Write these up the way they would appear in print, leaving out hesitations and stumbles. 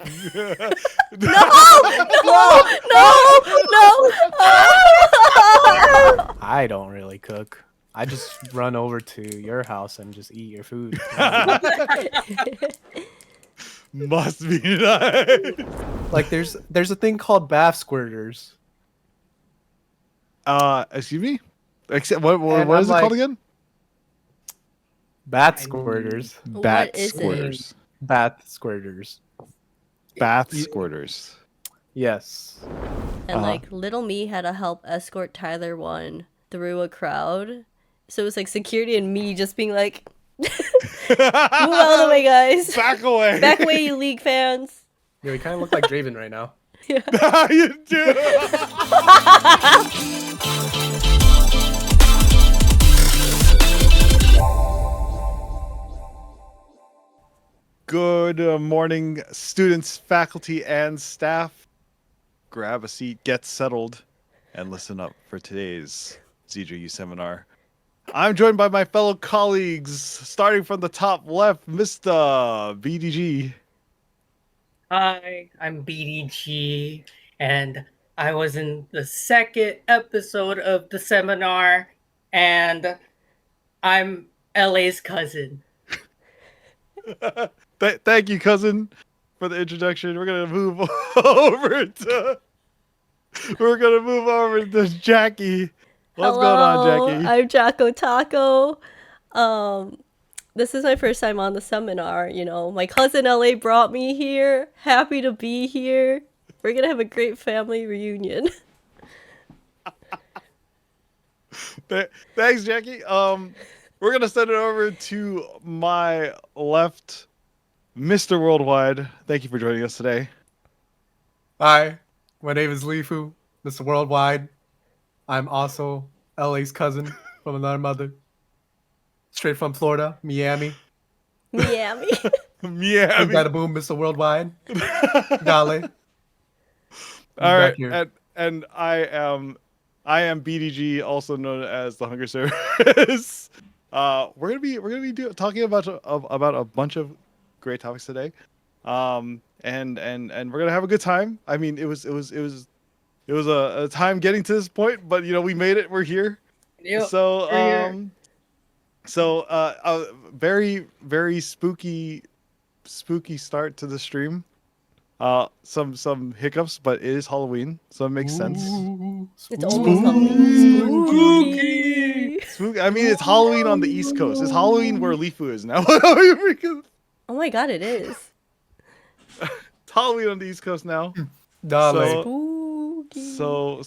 No! I don't really cook. I just run over to your house and just eat your food. Must be nice. Like there's a thing called bath squirters. Excuse me? What And is it I'm called like- again? Bath squirters. What is it? Squirters. Bath squirters. Bath squirters. Yes. And like little me had to help escort Tyler 1 through a crowd. So it was like security and me just being like, move out of the way, guys. Back away. Back away, you League fans. Yeah, we kind of look like Draven right now. You do. Good morning, students, faculty, and staff. Grab a seat, get settled, and listen up for today's ZJU seminar. I'm joined by my fellow colleagues, starting from the top left, Mr. BDG. Hi, I'm BDG, and I was in the second episode of the seminar, and I'm LA's cousin. Thank you, cousin, for the introduction. We're gonna move over to Jackie. What's going on, Jackie? I'm Jacko Taco. This is my first time on the seminar. You know, my cousin LA brought me here. Happy to be here. We're gonna have a great family reunion. Thanks, Jackie. We're gonna send it over to my left, Mr. Worldwide. Thank you for joining us today. Hi, my name is Leafu, Mr. Worldwide. I'm also LA's cousin from another mother. Straight from Florida, Miami. Miami. Yeah. Got a boom, Mr. Worldwide. Dale. All right, Here. and I am BDG, also known as the Hunger Service. We're gonna be talking about a bunch of great topics today, and we're gonna have a good time. I mean, it was a time getting to this point, but you know we made it. We're here. Yep, So we're here. very very spooky start to the stream. Some hiccups, but it is Halloween, so it makes sense. It's almost Halloween. Spooky. Spooky. I mean, it's Halloween on the East Coast. It's Halloween where Leafu is now. Oh my god, it is. It's Halloween on the East Coast now. Dale. Spooky. So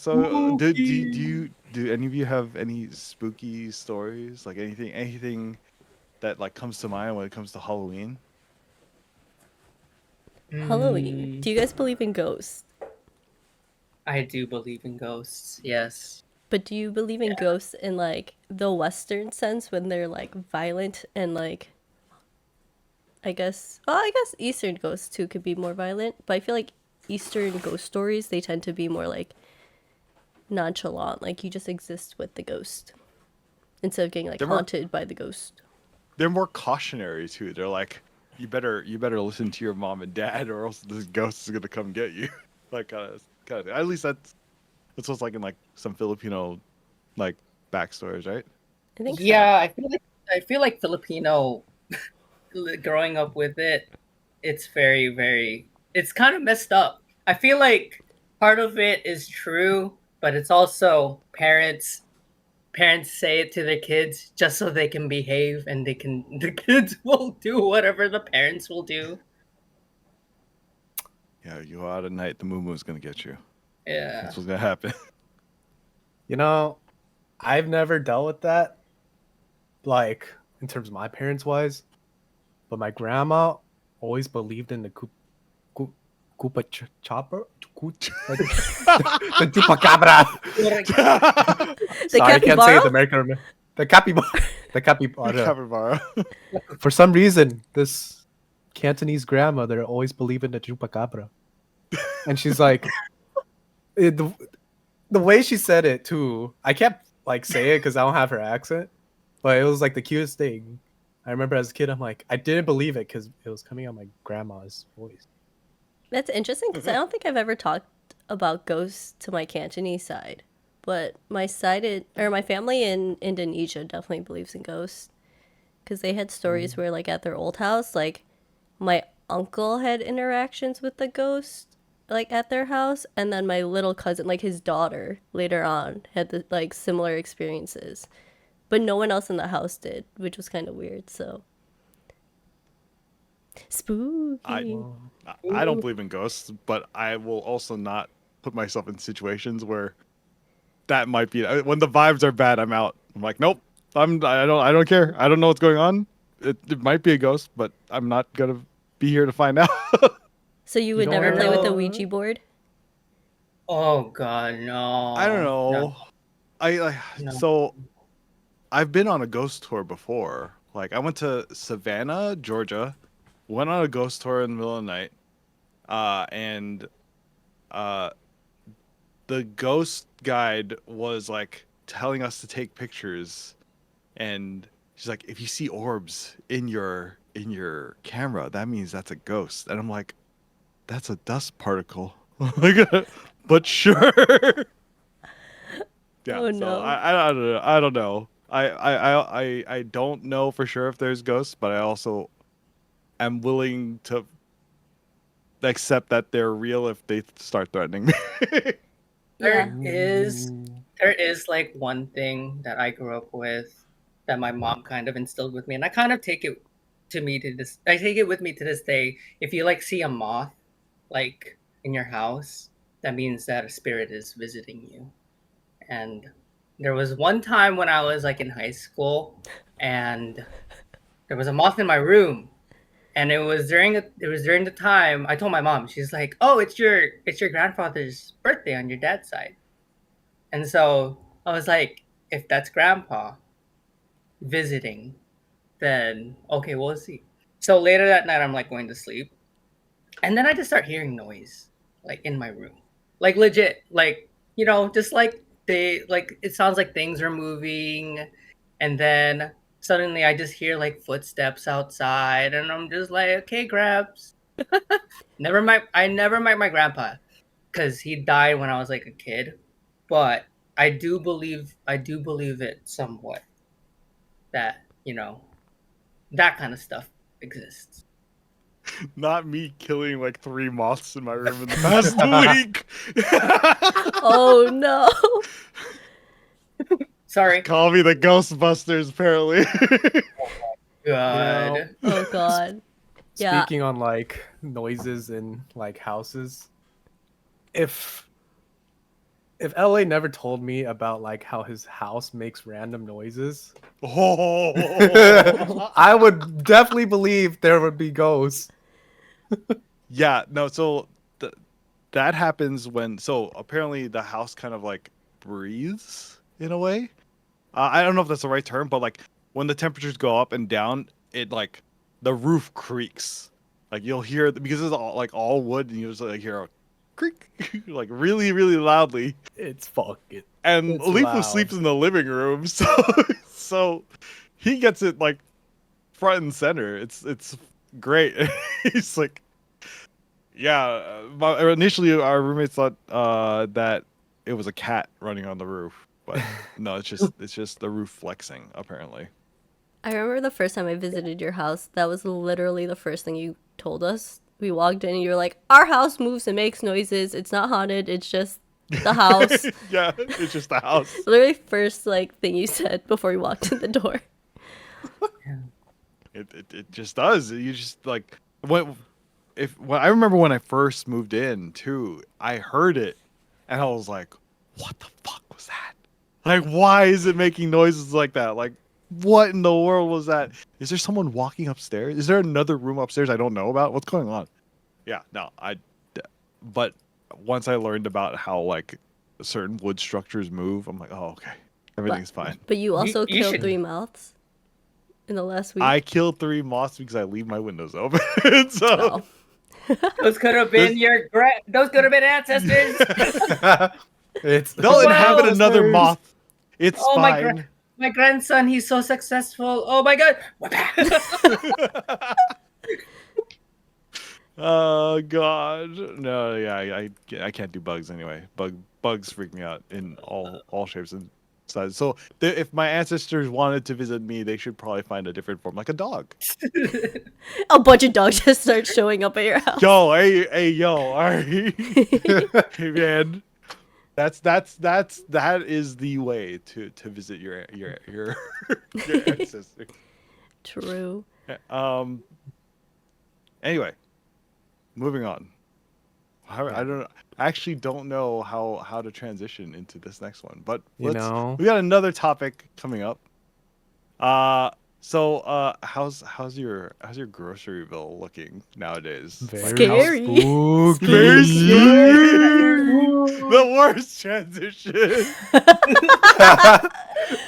do any of you have any spooky stories? Like anything that like comes to mind when it comes to Halloween? Halloween. Do you guys believe in ghosts? I do believe in ghosts, yes. But do you believe in ghosts in like the Western sense when they're like violent and like I guess Eastern ghosts too could be more violent, but I feel like Eastern ghost stories they tend to be more like nonchalant, like you just exist with the ghost instead of getting like haunted by the ghost. They're more cautionary too. They're like, you better listen to your mom and dad, or else this ghost is gonna come get you. Like kind of thing. At least that's what's like in like some Filipino like backstories, right? I think Yeah, I feel like Filipino growing up with it, it's very, very it's kind of messed up. I feel like part of it is true, but it's also parents say it to their kids just so they can behave and the kids will do whatever the parents will do. Yeah, you go out at night, the moo is gonna get you. Yeah. That's what's gonna happen. You know, I've never dealt with that, like, in terms of my parents' wise, but my grandma always believed in the Koopa Chopper? The Chupacabra! The Sorry, I can't say it capybara? the American. The capybara. The capybara. Capybara. For some reason, this Cantonese grandmother always believed in the Chupacabra. And she's like, the way she said it too, I can't like say it because I don't have her accent, but it was like the cutest thing. I remember as a kid, I'm like, I didn't believe it because it was coming out my grandma's voice. That's interesting because I don't think I've ever talked about ghosts to my Cantonese side, but my family in Indonesia definitely believes in ghosts because they had stories where like at their old house, like my uncle had interactions with the ghost like at their house, and then my little cousin, like his daughter, later on had like similar experiences, but no one else in the house did, which was kind of weird. So spooky. I don't believe in ghosts, but I will also not put myself in situations where that might be when the vibes are bad. I'm out. I'm like, nope. I don't care. I don't know what's going on. It might be a ghost, but I'm not gonna be here to find out. So you would don't never play with the know. Ouija board? Oh God, no. I don't know. No. I No. so I've been on a ghost tour before. Like I went to Savannah, Georgia, went on a ghost tour in the middle of the night, and uh, the ghost guide was like telling us to take pictures, and she's like, if you see orbs in your camera, that means that's a ghost. And I'm like, that's a dust particle. Like, but sure. Yeah. Oh, So no. I don't know. I don't know. I don't know for sure if there's ghosts, but I also am willing to accept that they're real if they start threatening me. Yeah. There is like one thing that I grew up with that my mom kind of instilled with me, and I kind of take it I take it with me to this day. If you like see a moth like in your house, that means that a spirit is visiting you. And there was one time when I was like in high school, and there was a moth in my room, and it was during the time I told my mom. She's like, "Oh, it's your grandfather's birthday on your dad's side," and so I was like, "If that's Grandpa visiting, then okay, we'll see." So later that night, I'm like going to sleep, and then I just start hearing noise like in my room, like legit, like just like it sounds like things are moving, and then suddenly I just hear like footsteps outside, and I'm just like, okay, Gramps. I never met my grandpa because he died when I was like a kid, but I do believe it somewhat that that kind of stuff exists. Not me killing like 3 moths in my room in the past week. Oh no. Sorry. Call me the Ghostbusters, apparently. God. Oh god. Yeah. Speaking on like noises in like houses, if LA never told me about like how his house makes random noises, Oh, I would definitely believe there would be ghosts. yeah. No, so that happens when. So apparently the house kind of like breathes in a way. I don't know if that's the right term, but like when the temperatures go up and down, it like the roof creaks. Like you'll hear because it's all wood, and you just like hear a creak like really really loudly. It's fucking. And It's Leafu loud. sleeps in the living room, so he gets it like front and center. It's great. He's like, yeah. Initially, our roommates thought that it was a cat running on the roof, but no, it's just the roof flexing apparently. I remember the first time I visited your house, that was literally the first thing you told us. We walked in and you were like, our house moves and makes noises. It's not haunted. It's just the house. Yeah, it's just the house. Literally first like thing you said before you walked in the door. It just does. You just like when I remember when I first moved in too, I heard it and I was like, what the fuck was that? Like, why is it making noises like that? Like, what in the world was that? Is there someone walking upstairs? Is there another room upstairs I don't know about? What's going on? Yeah, no, but once I learned about how like certain wood structures move, I'm like, oh, okay, everything's fine. But you also You killed should- 3 moths in the last week. I killed 3 moths because I leave my windows open. So Oh. Those could have been those could have been ancestors. It's they'll inhabit Wow. another moth. It's Oh fine. my grandson, he's so successful. Oh my god. Oh God, no, yeah, I can't do bugs anyway. Bugs freak me out in all shapes and sizes. So if my ancestors wanted to visit me, they should probably find a different form, like a dog. A bunch of dogs just start showing up at your house. Yo, hey, yo, all right, hey man, that is the way to visit your your ancestors. True. Anyway, moving on. I actually don't know how to transition into this next one, but we got another topic coming up. How's your grocery bill looking nowadays? Scary. Spooky. Very scary. The worst transition.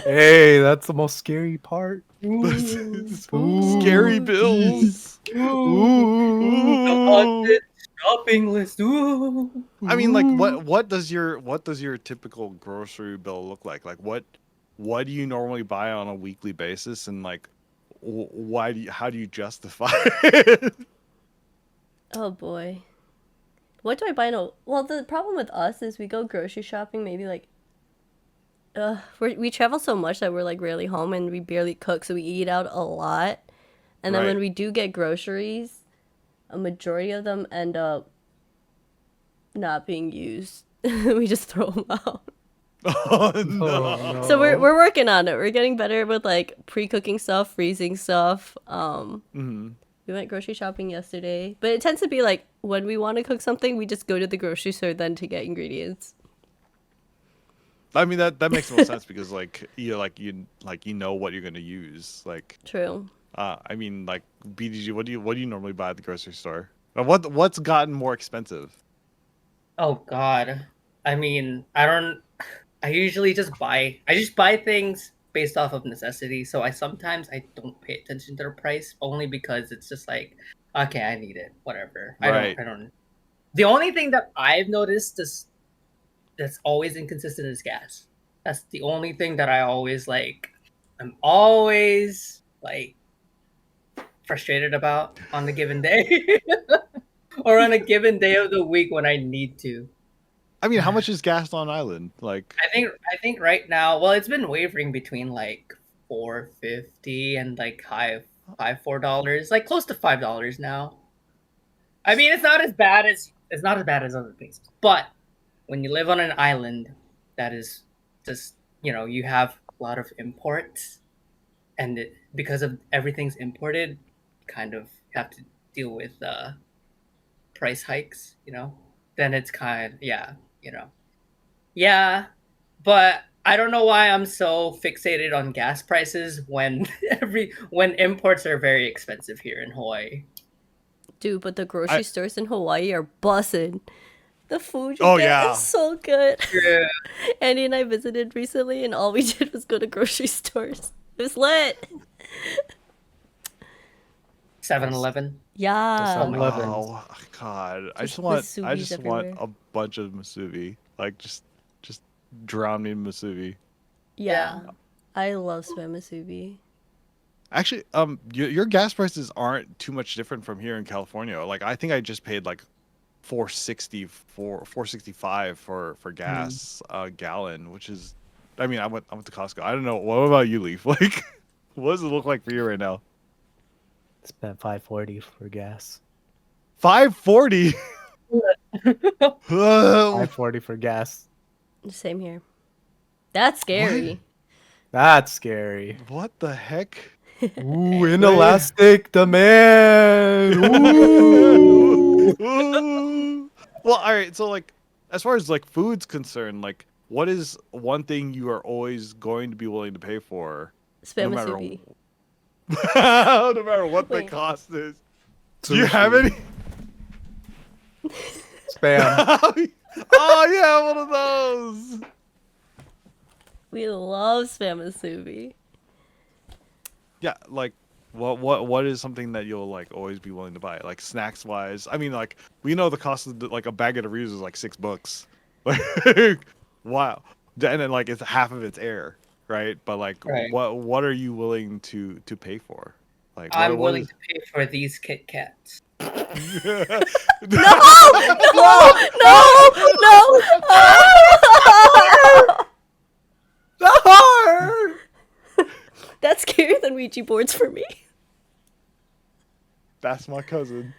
Hey, that's the most scary part. Scary bills. Haunted shopping list. Ooh. I mean, like, what does your typical grocery bill look like? Like, what do you normally buy on a weekly basis, and like, how do you justify it? Oh boy. What do I buy? No. Well, the problem with us is we go grocery shopping maybe like. We travel so much that we're like rarely home and we barely cook, so we eat out a lot. And then Right. when we do get groceries, a majority of them end up not being used. We just throw them out. Oh no. So we're working on it. We're getting better with like pre-cooking stuff, freezing stuff. Mhm. We went grocery shopping yesterday, but it tends to be like when we want to cook something, we just go to the grocery store then to get ingredients. I mean that makes more sense because you know what you're gonna use. Like, True. I mean, like BDG, what do you normally buy at the grocery store? What's gotten more expensive? Oh God. I mean, I usually just buy things based off of necessity. So I don't pay attention to the price only because it's just like, okay, I need it, whatever. Right. I don't. The only thing that I've noticed that's always inconsistent is gas. That's the only thing that I'm always like frustrated about on a given day. Or on a given day of the week when I need to. I mean, how much is gas on island? Like, I think right now, well, it's been wavering between like $4.50 and like high $4, like close to $5 now. I mean, it's not as bad as other places, but when you live on an island, that is just you have a lot of imports, and because of everything's imported, kind of have to deal with price hikes. Then it's kind of yeah, but I don't know why I'm so fixated on gas prices when when imports are very expensive here in Hawaii. Dude, but the grocery stores in Hawaii are bussin'. The food Oh, you get yeah. is so good. Yeah. Andy and I visited recently, and all we did was go to grocery stores. It was lit. 7-Eleven. Yeah. 7-Eleven. wow, God, I Just just Masubi's want everywhere. a bunch of musubi, like just drown me in musubi. Yeah. I love Spamasubi. Actually, your gas prices aren't too much different from here in California. Like, I think I just paid like $4.65 for gas a gallon, which is, I mean, I went to Costco. I don't know. What about you, Leaf? Like, what does it look like for you right now? Spent $5.40 for gas. $5.40. $5.40 for gas. Same here. That's scary. That's scary. What the heck? Ooh, inelastic demand. Ooh. Ooh. Well, all right. So, like, as far as like food's concerned, like, what is one thing you are always going to be willing to pay for, no matter Spamasubi. no matter what the Wait. cost is? Do you have Sushi. any? Spam. Oh yeah, one of those. We love Spamasubi. Yeah, like what is something that you'll like always be willing to buy, like snacks wise? I mean, like we know the cost of like a bag of Doritos is like $6. Like, wow, and then like it's half of its air, right? But like, Right. what are you willing to pay for? Like, I'm willing to pay for these Kit Kats. No! No! That's scarier than Ouija boards for me. That's my cousin.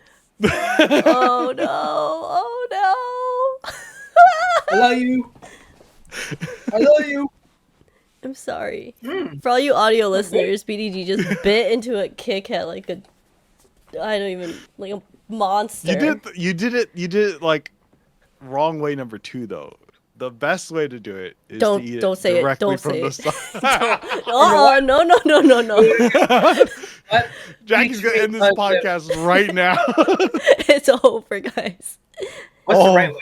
Oh no! Oh no! I love you. I love you. I'm sorry. Mm. For all you audio listeners, BDG just bit into a Kit Kat like a, I don't even, like a monster. You did it like wrong way number 2 though. The best way to do it is Don't- to eat don't it say it, directly don't from say the it. side. No. What? Jackie's gonna end this Like, podcast right now. It's over, guys. What's Oh. the right way?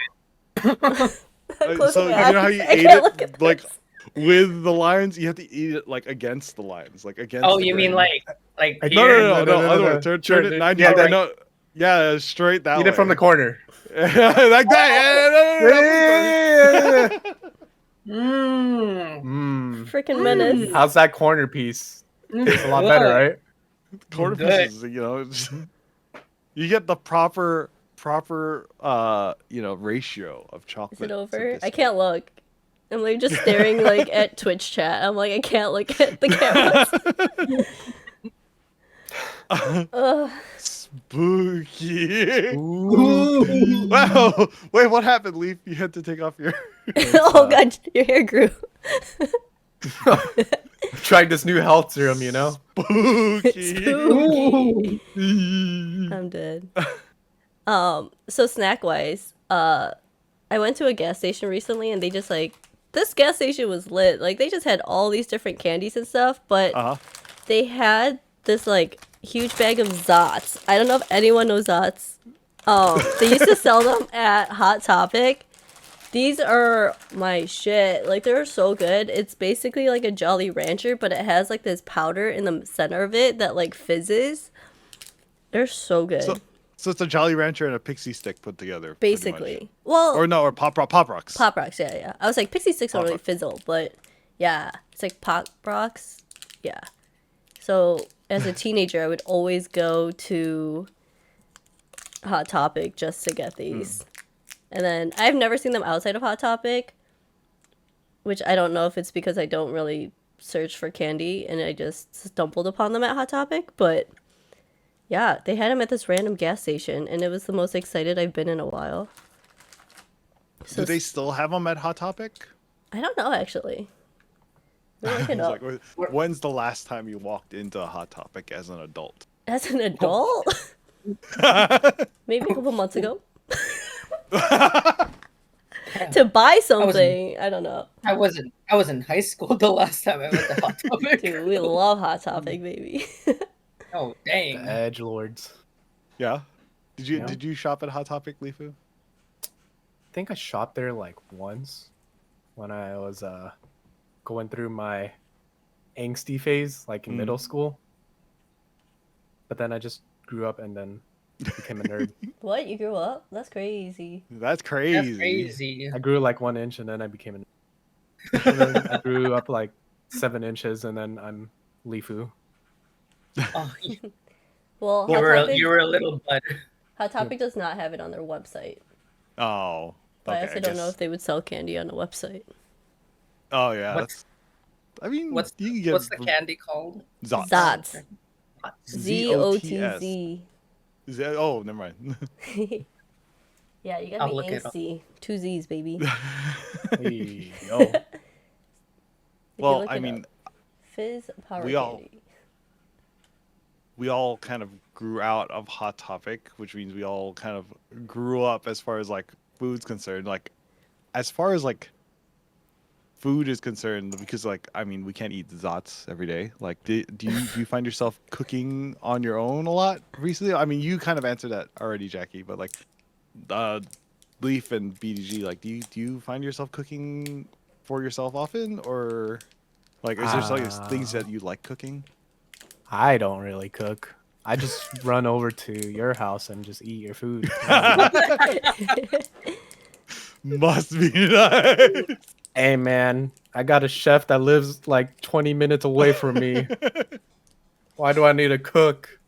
Close So my you know how eyes. you I ate can't look it at like this. with the lines? You have to eat it like against the lines, like against. Oh, the you mean grain. like No, here? No, No, other no. way. Turn Sure, it dude. 90. Yeah, Yeah, that- yeah, straight that Eat way. it from the corner. Like that. Yeah, Mmm. Mmm. Freaking menace. How's that corner piece? Tastes a lot better, right? Quarter Good. pieces, you know. You get the proper ratio of chocolate. Is it to over? I biscuit. can't look. I'm like just staring like at Twitch chat. I'm like I can't look at the cameras. Ugh. Spooky. Ooh. Wow. Wait, what happened, Leaf? You had to take off your. Oh god, your hair grew. Tried this new health serum, you know? Spooky. Spooky. I'm dead. So snack wise, I went to a gas station recently and they just like this gas station was lit. Like they just had all these different candies and stuff, but they had this like huge bag of Zots. I don't know if anyone knows Zots. They used to sell them at Hot Topic. These are my shit. Like they're so good. It's basically like a Jolly Rancher, but it has like this powder in the center of it that like fizzes. They're so good. So it's a Jolly Rancher and a Pixie Stick put together. pretty much. Basically. Well, Or Pop Rocks. Pop Rocks, yeah. I was like, Pixie Sticks don't Pop really Rocks. fizzle, but yeah, it's like Pop Rocks. Yeah. So as a teenager, I would always go to Hot Topic just to get these. And then I've never seen them outside of Hot Topic, which I don't know if it's because I don't really search for candy and I just stumbled upon them at Hot Topic, but yeah, they had them at this random gas station and it was the most excited I've been in a while. So Do they still have them at Hot Topic? I don't know actually. We'll look it It's up. like, when's the last time you walked into a Hot Topic as an adult? As an adult? Maybe a couple months ago. To buy something. I don't know. I was in high school the last time I went to Hot Topic. Dude, we love Hot Topic, baby. Oh The dang! edge lords. Yeah. Did you Yeah. did you shop at Hot Topic, Leafu? I think I shopped there like once when I was going through my angsty phase, like in middle school. But then I just grew up and then became a nerd. What? You grew up? That's crazy. That's crazy. That's crazy. I grew like 1 inch and then I became a nerd. And then I grew up like 7 inches and then I'm Leafu. Oh, you Well, were a little bud. Hot Topic does not have it on their website. Oh. But Okay, I also don't know if they would sell candy on a website. Oh yeah. What's- I mean, What's you can get what's the candy called? Zots. Zots. Z-O-T-S. ZOTZ. Oh, never mind. Yeah, you gotta I'll be look it up. angsty. 2 Z's, baby. Hey, yo. If you Well, look I it mean, up. Fizz Power we all- Candy. we all kind of grew out of Hot Topic, which means we all kind of grew up as far as like food's concerned. Like, as far as like food is concerned, because like I mean, we can't eat Zots every day. Like, do you find yourself cooking on your own a lot recently? I mean, you kind of answered that already, Jackie. But like, Leaf and BDG, like, do you find yourself cooking for yourself often, or like, is there some things that you like cooking? I don't really cook. I just run over to your house and just eat your food. Must be nice. Hey man, I got a chef that lives like 20 minutes away from me. Why do I need to cook?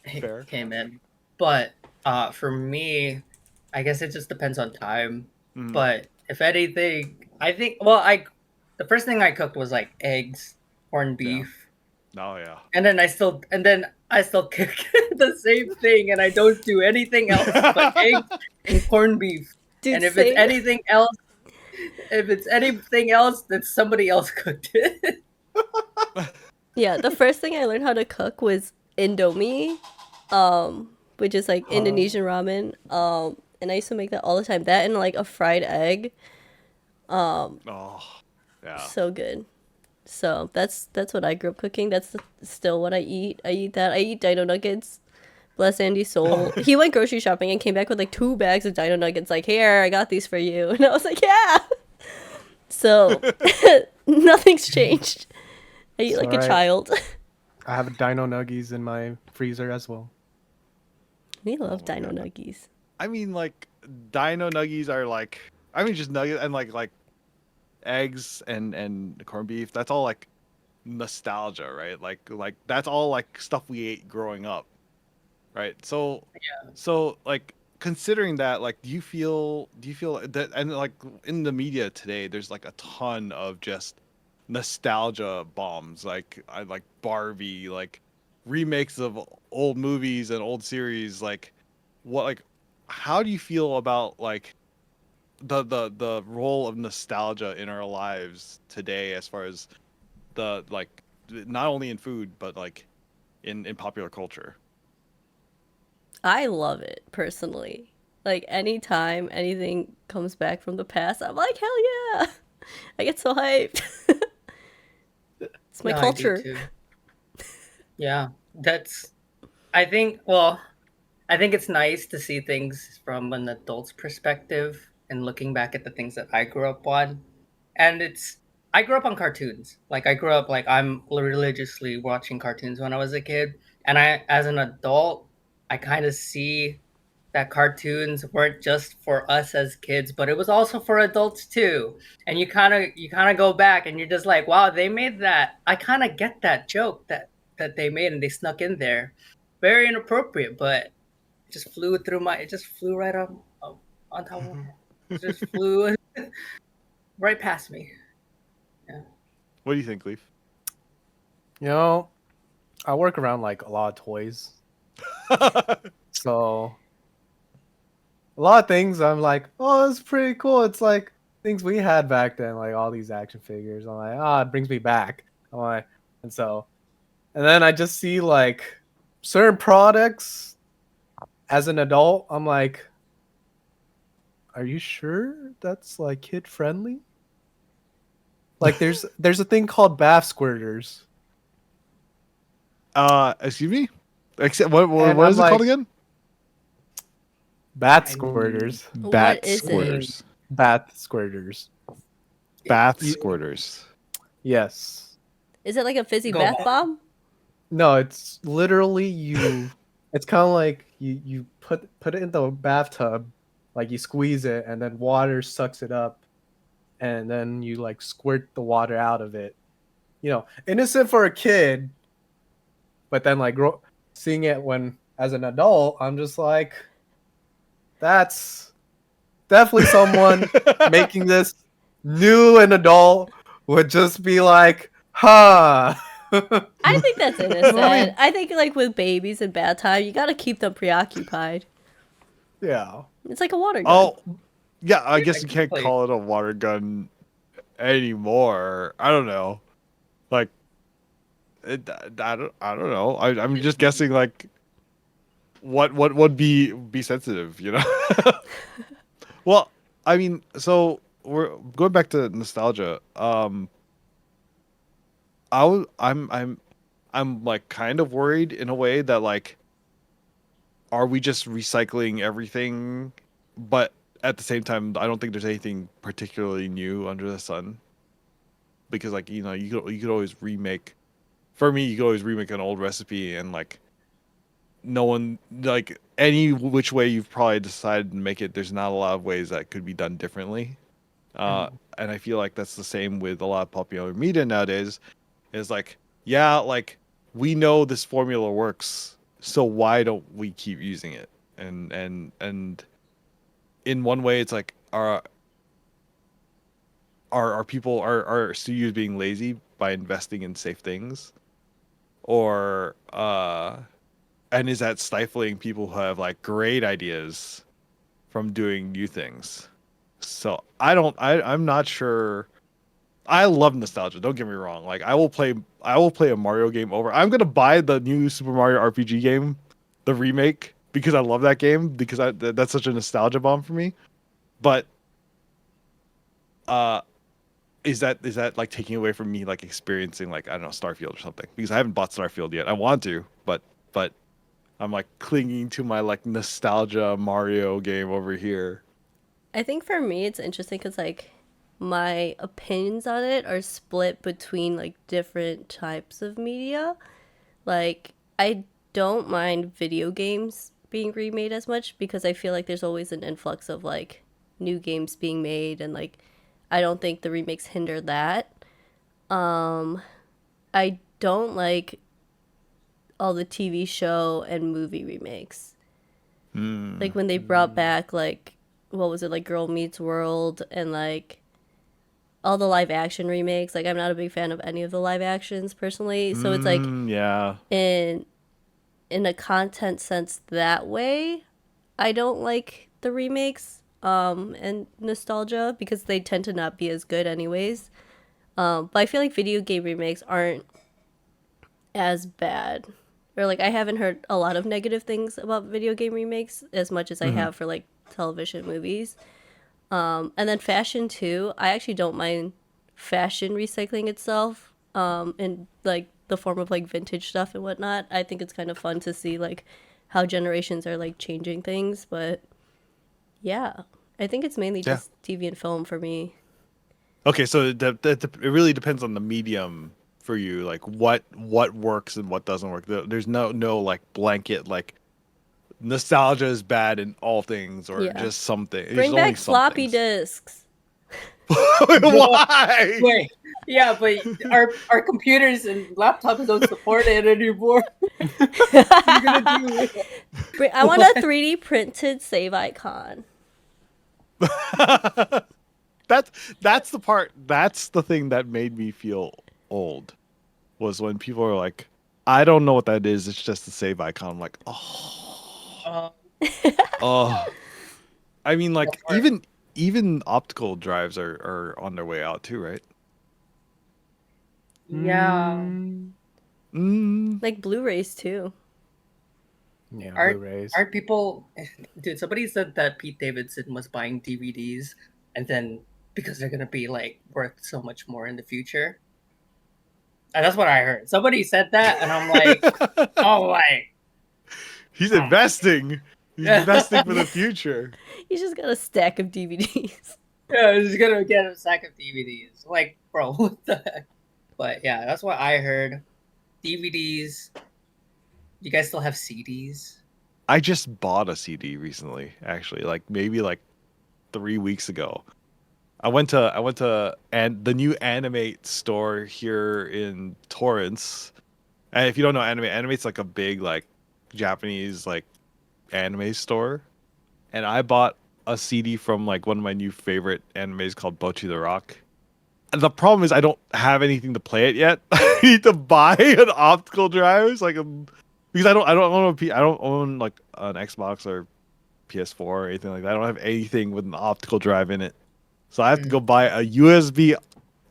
Fair. came in. But for me, I guess it just depends on time. Mhm. But if anything, I think the first thing I cooked was like eggs, corned beef, Oh yeah. and then I still cook the same thing, and I don't do anything else but eggs and corned beef. Dude, And if same. it's anything else, then somebody else cooked it. Yeah, the first thing I learned how to cook was Indomie, which is like Indonesian ramen. And I used to make that all the time. That and like a fried egg. Oh, yeah. So good. So that's what I grew up cooking. That's still what I eat. I eat that. I eat dino nuggets. Bless Andy's soul. He went grocery shopping and came back with like 2 bags of dino nuggets. Like, here, I got these for you. And I was like, yeah. So nothing's changed. I eat It's like a alright. child. I have dino nuggies in my freezer as well. We love my dino God. nuggies. I mean, like, dino nuggies are like, I mean, just nuggets and like eggs and corned beef. That's all like nostalgia, right? Like that's all like stuff we ate growing up, right? So like considering that, like, do you feel that, and like in the media today, there's like a ton of just nostalgia bombs, like I like Barbie, like remakes of old movies and old series, like what, like, how do you feel about like the role of nostalgia in our lives today, as far as the, like, not only in food but like in popular culture? I love it personally. Like anytime anything comes back from the past, I'm like, hell yeah! I get so hyped. It's my No, I do culture. too. Yeah, that's. I think. Well, I think it's nice to see things from an adult's perspective and looking back at the things that I grew up on. And I grew up on cartoons. Like I grew up like I'm religiously watching cartoons when I was a kid. And as an adult, I kind of see that cartoons weren't just for us as kids, but it was also for adults too. And you kind of go back and you're just like, wow, they made that. I kind of get that joke that they made and they snuck in there. Very inappropriate, but it just flew right on top of my head. It just flew right past me. Yeah. What do you think, Leaf? You know, I work around like a lot of toys, so a lot of things I'm like, oh, that's pretty cool. It's like things we had back then, like all these action figures. I'm like, it brings me back. I'm like, and then I just see like certain products as an adult. I'm like, are you sure that's like kid friendly? Like there's a thing called bath squirters. Excuse me? Except what And what I'm is it called like, again? bath I squirters. What is it? Bath squirters. Bath You- squirters. Yes. Is it like a fizzy Go bath on. bomb? No, it's literally you. It's kind of like you put it in the bathtub, like you squeeze it, and then water sucks it up, and then you like squirt the water out of it. You know, innocent for a kid, but then like seeing it when as an adult, I'm just like, that's definitely someone making this new and adult would just be like, huh. I think that's innocent. I think like with babies and bath time, you gotta keep them preoccupied. Yeah. It's like a water gun. Oh, yeah. I guess you can't Exactly. call it a water gun anymore. I don't know. Like, I don't know. I'm just guessing. Like, what would be sensitive? You know. Well, I mean, so we're going back to nostalgia. I'm like kind of worried in a way that, like, are we just recycling everything? But at the same time, I don't think there's anything particularly new under the sun. Because, like, you know, you could always remake. For me, you could always remake an old recipe, and like no one, like, any which way you've probably decided to make it, there's not a lot of ways that could be done differently. And I feel like that's the same with a lot of popular media nowadays. Is like, yeah, like, we know this formula works, So why don't we keep using it? And in one way, it's like are people are studios being lazy by investing in safe things, or and is that stifling people who have like great ideas from doing new things? So I'm not sure. I love nostalgia. Don't get me wrong. Like I will play a Mario game over. I'm gonna buy the new Super Mario RPG game, the remake, because I love that game because that's such a nostalgia bomb for me. But uh, is that like taking away from me like experiencing like I don't know Starfield or something? Because I haven't bought Starfield yet. I want to, but I'm like clinging to my like nostalgia Mario game over here. I think for me it's interesting because like my opinions on it are split between like different types of media. Like I don't mind video games being remade as much because I feel like there's always an influx of like new games being made, and like I don't think the remakes hinder that. I don't like all the TV show and movie remakes. Like when they brought back like what was it, like Girl Meets World and like all the live action remakes. Like I'm not a big fan of any of the live actions personally. So it's like Yeah. in a content sense that way, I don't like the remakes and nostalgia because they tend to not be as good anyways. But I feel like video game remakes aren't as bad. Or like I haven't heard a lot of negative things about video game remakes as much as I have for like television movies. And then fashion too. I actually don't mind fashion recycling itself in like the form of like vintage stuff and whatnot. I think it's kind of fun to see like how generations are like changing things. But yeah, I think it's mainly Yeah. just TV and film for me. Okay, so it really depends on the medium for you, like what works and what doesn't work. There's no like blanket like nostalgia is bad in all things or Yeah. just something. There's Bring only back some floppy things. disks. Why? Wait, yeah, but our computers and laptops don't support it anymore. What are you gonna do with it? I want a 3D printed save icon. That's the part. That's the thing that made me feel old. Was when people are like, I don't know what that is. It's just a save icon. I'm like, Uh, oh. I mean, like Or- even optical drives are on their way out too, right? yeah. Mm. Like Blu-rays too. Yeah, Aren't Blu-rays. aren't people? Dude, somebody said that Pete Davidson was buying DVDs, and then because they're gonna be like worth so much more in the future. And that's what I heard. Somebody said that, and I'm like, oh, like, He's Oh. investing. He's investing for the future. You just got a stack of DVDs. yeah, I'm just gonna get a sack of DVDs. Like, bro, what the heck? But yeah, that's what I heard. DVDs. You guys still have CDs? I just bought a CD recently, actually, like maybe like 3 weeks ago. I went to and the new Animate store here in Torrance. And if you don't know Animate's like a big like Japanese like anime store. And I bought a CD from like one of my new favorite animes called Bocchi the Rock. And the problem is I don't have anything to play it yet. I need to buy an optical drive, so because I don't own like an Xbox or PS4 or anything like that. I don't have anything with an optical drive in it. So I have to go buy a USB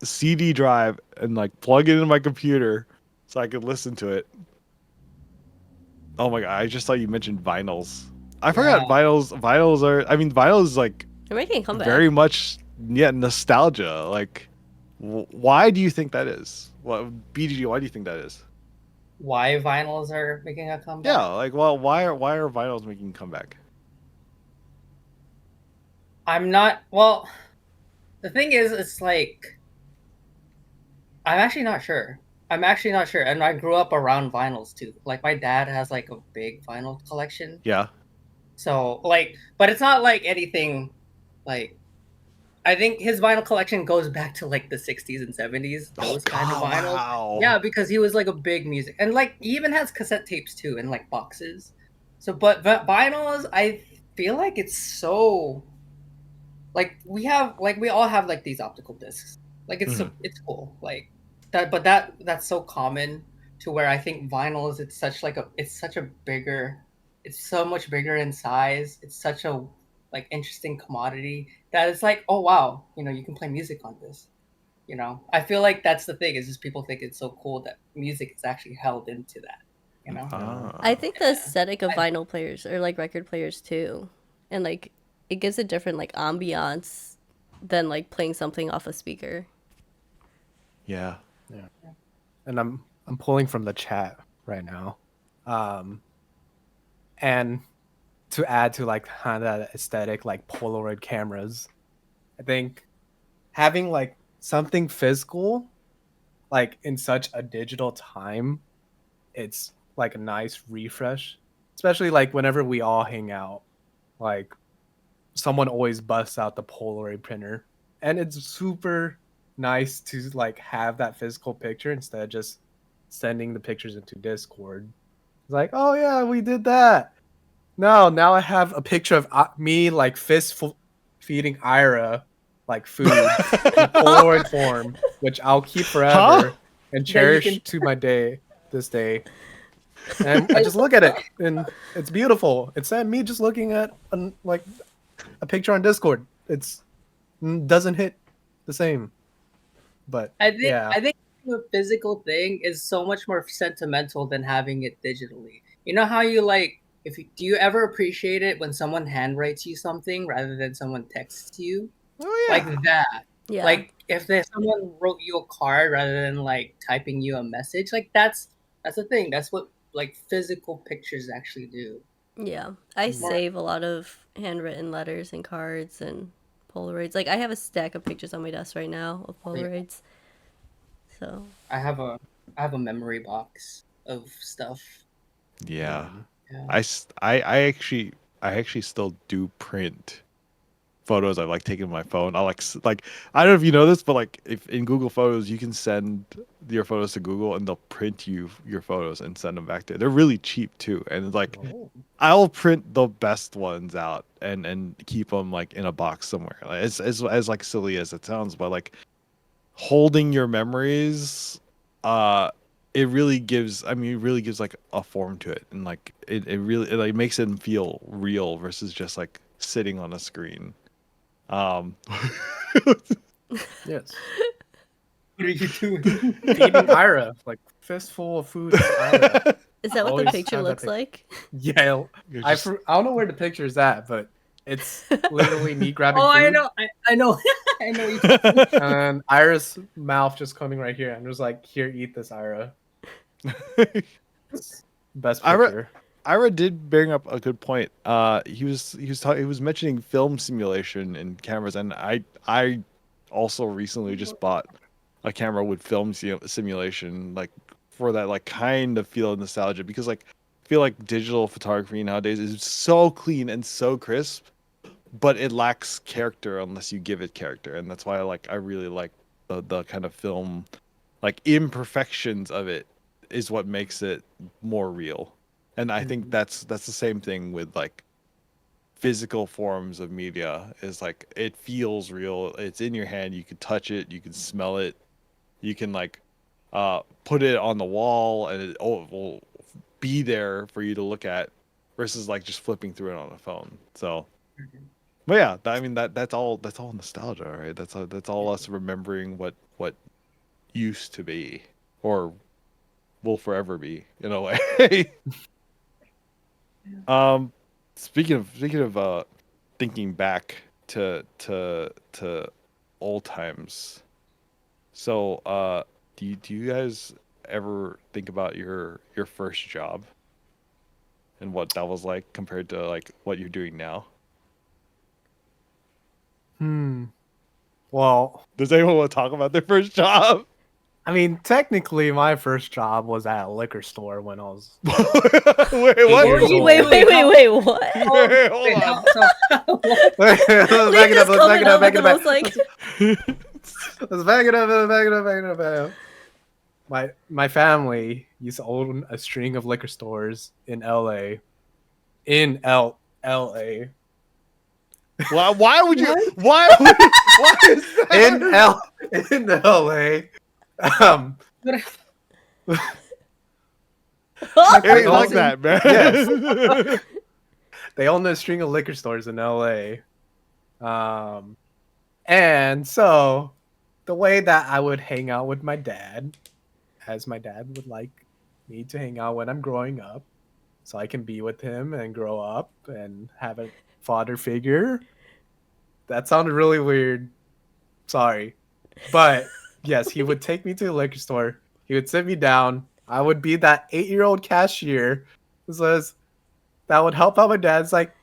CD drive and like plug it into my computer so I could listen to it. Oh my god, I just saw you mentioned vinyls. I forgot Yeah. vinyls are vinyl is like They're making a comeback. very much nostalgia. Like why do you think that is? Well, BGG, why do you think that is? Why vinyls are making a comeback? Yeah, like well, why are vinyls making a comeback? I'm not. Well, the thing is, it's like I'm actually not sure. And I grew up around vinyls too. Like my dad has like a big vinyl collection. Yeah. So like, but it's not like anything like I think his vinyl collection goes back to like the 60s and 70s. Those kind of vinyls. Wow. Yeah, because he was like a big music, and like he even has cassette tapes too, in like boxes. So, but vinyls, I feel like it's so like we all have like these optical discs. Like it's cool. Like that, but that's so common to where I think vinyls it's such a bigger, it's so much bigger in size. It's such a like interesting commodity that it's like, oh wow, you can play music on this. I feel like that's the thing, is just people think it's so cool that music is actually held into that. Ah. I think the aesthetic of vinyl players or like record players too, and like it gives a different like ambiance than like playing something off a speaker. Yeah. And I'm pulling from the chat right now. And to add to like kind of that aesthetic, like Polaroid cameras, I think having like something physical, like in such a digital time, it's like a nice refresh. Especially like whenever we all hang out, like someone always busts out the Polaroid printer, and it's super nice to like have that physical picture instead of just sending the pictures into Discord. It's like, oh yeah, we did that. No, now I have a picture of me like feeding Ira like food in Polaroid form, which I'll keep forever and cherish to this day. And I just look at it, and it's beautiful. It's me just looking at like a picture on Discord. It's doesn't hit the same, but I think the physical thing is so much more sentimental than having it digitally. You know how you like do you ever appreciate it when someone handwrites you something rather than someone texts you? Oh yeah. Like that. Yeah. Like if there's someone wrote you a card rather than like typing you a message, like that's the thing. That's what like physical pictures actually do. Yeah. I save a lot of handwritten letters and cards and Polaroids. Like I have a stack of pictures on my desk right now of Polaroids. So I have a memory box of stuff. Yeah. Yeah. I actually still do print photos I've like taken my phone. I like I don't know if you know this, but like if in Google Photos you can send your photos to Google and they'll print your photos and send them back to. They're really cheap too, and it's like I'll print the best ones out and keep them like in a box somewhere. Like, as like silly as it sounds, but like holding your memories, it really gives like a form to it, and like it really like makes it feel real versus just like sitting on a screen. yes, What are you doing? feeding Ira like fistful of food. To Ira. is that what Always the picture have that looks pic- like? Yeah, You're I just- don't know where the picture is at, but it's literally me grabbing Oh, food. I know. I know. I know. What you're talking about. And Ira's mouth just coming right here. I'm just like, here, eat this, Ira. Best picture. Ira did bring up a good point. He was mentioning film simulation in cameras, and I also recently just bought a camera with film simulation, like for that like kind of feel of nostalgia, because like I feel like digital photography nowadays is so clean and so crisp, but it lacks character unless you give it character, and that's why I really like the kind of film, like imperfections of it is what makes it more real. And I think that's the same thing with like physical forms of media, is like it feels real. It's in your hand, you can touch it, you can smell it, you can like put it on the wall and it will be there for you to look at, versus like just flipping through it on a phone. So but yeah, I mean that's all nostalgia, right? That's all us remembering what used to be, or will forever be in a way. Speaking of thinking back to old times. So do you guys ever think about your first job and what that was like compared to like what you're doing now? Well, Does anyone want to talk about their first job? I mean, technically, my first job was at a liquor store when I was. Wait, What what? were you Wait, doing? what? Wait, hold Wait, on. what? Let's Lee back it up. just Let's back it coming up. up Back with it the up. most like. Let's back it up. Back it up. Back it up. Back it up. My family used to own a string of liquor stores in LA. In LA. Why would you? What? Why is that? In LA. Um, It ain't like Also- that, man. Yes. They own a string of liquor stores in LA. And so the way that I would hang out with my dad, as my dad would like me to hang out when I'm growing up, so I can be with him and grow up and have a father figure. That sounded really weird. Sorry. But yes, he would take me to the liquor store. He would sit me down. I would be that 8-year-old cashier who says that would help out my dad. It's like,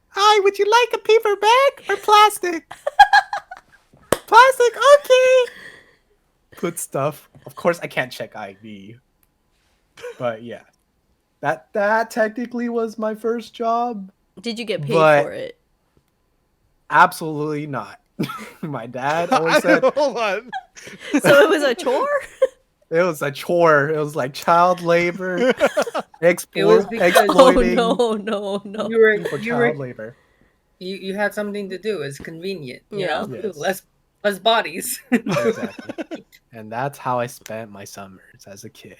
hi, would you like a paper bag or plastic? Plastic, okay. Put stuff. Of course, I can't check IV. But yeah, that technically was my first job. Did you get paid But- for it? Absolutely not. My dad always said Hold on. So it was a chore. it was a chore. It was like child labor, It was because- Oh exploiting no. You were for you child were labor. you had something to do. It's convenient. You Yeah. know? Yes. Less bodies. Exactly. And that's how I spent my summers as a kid.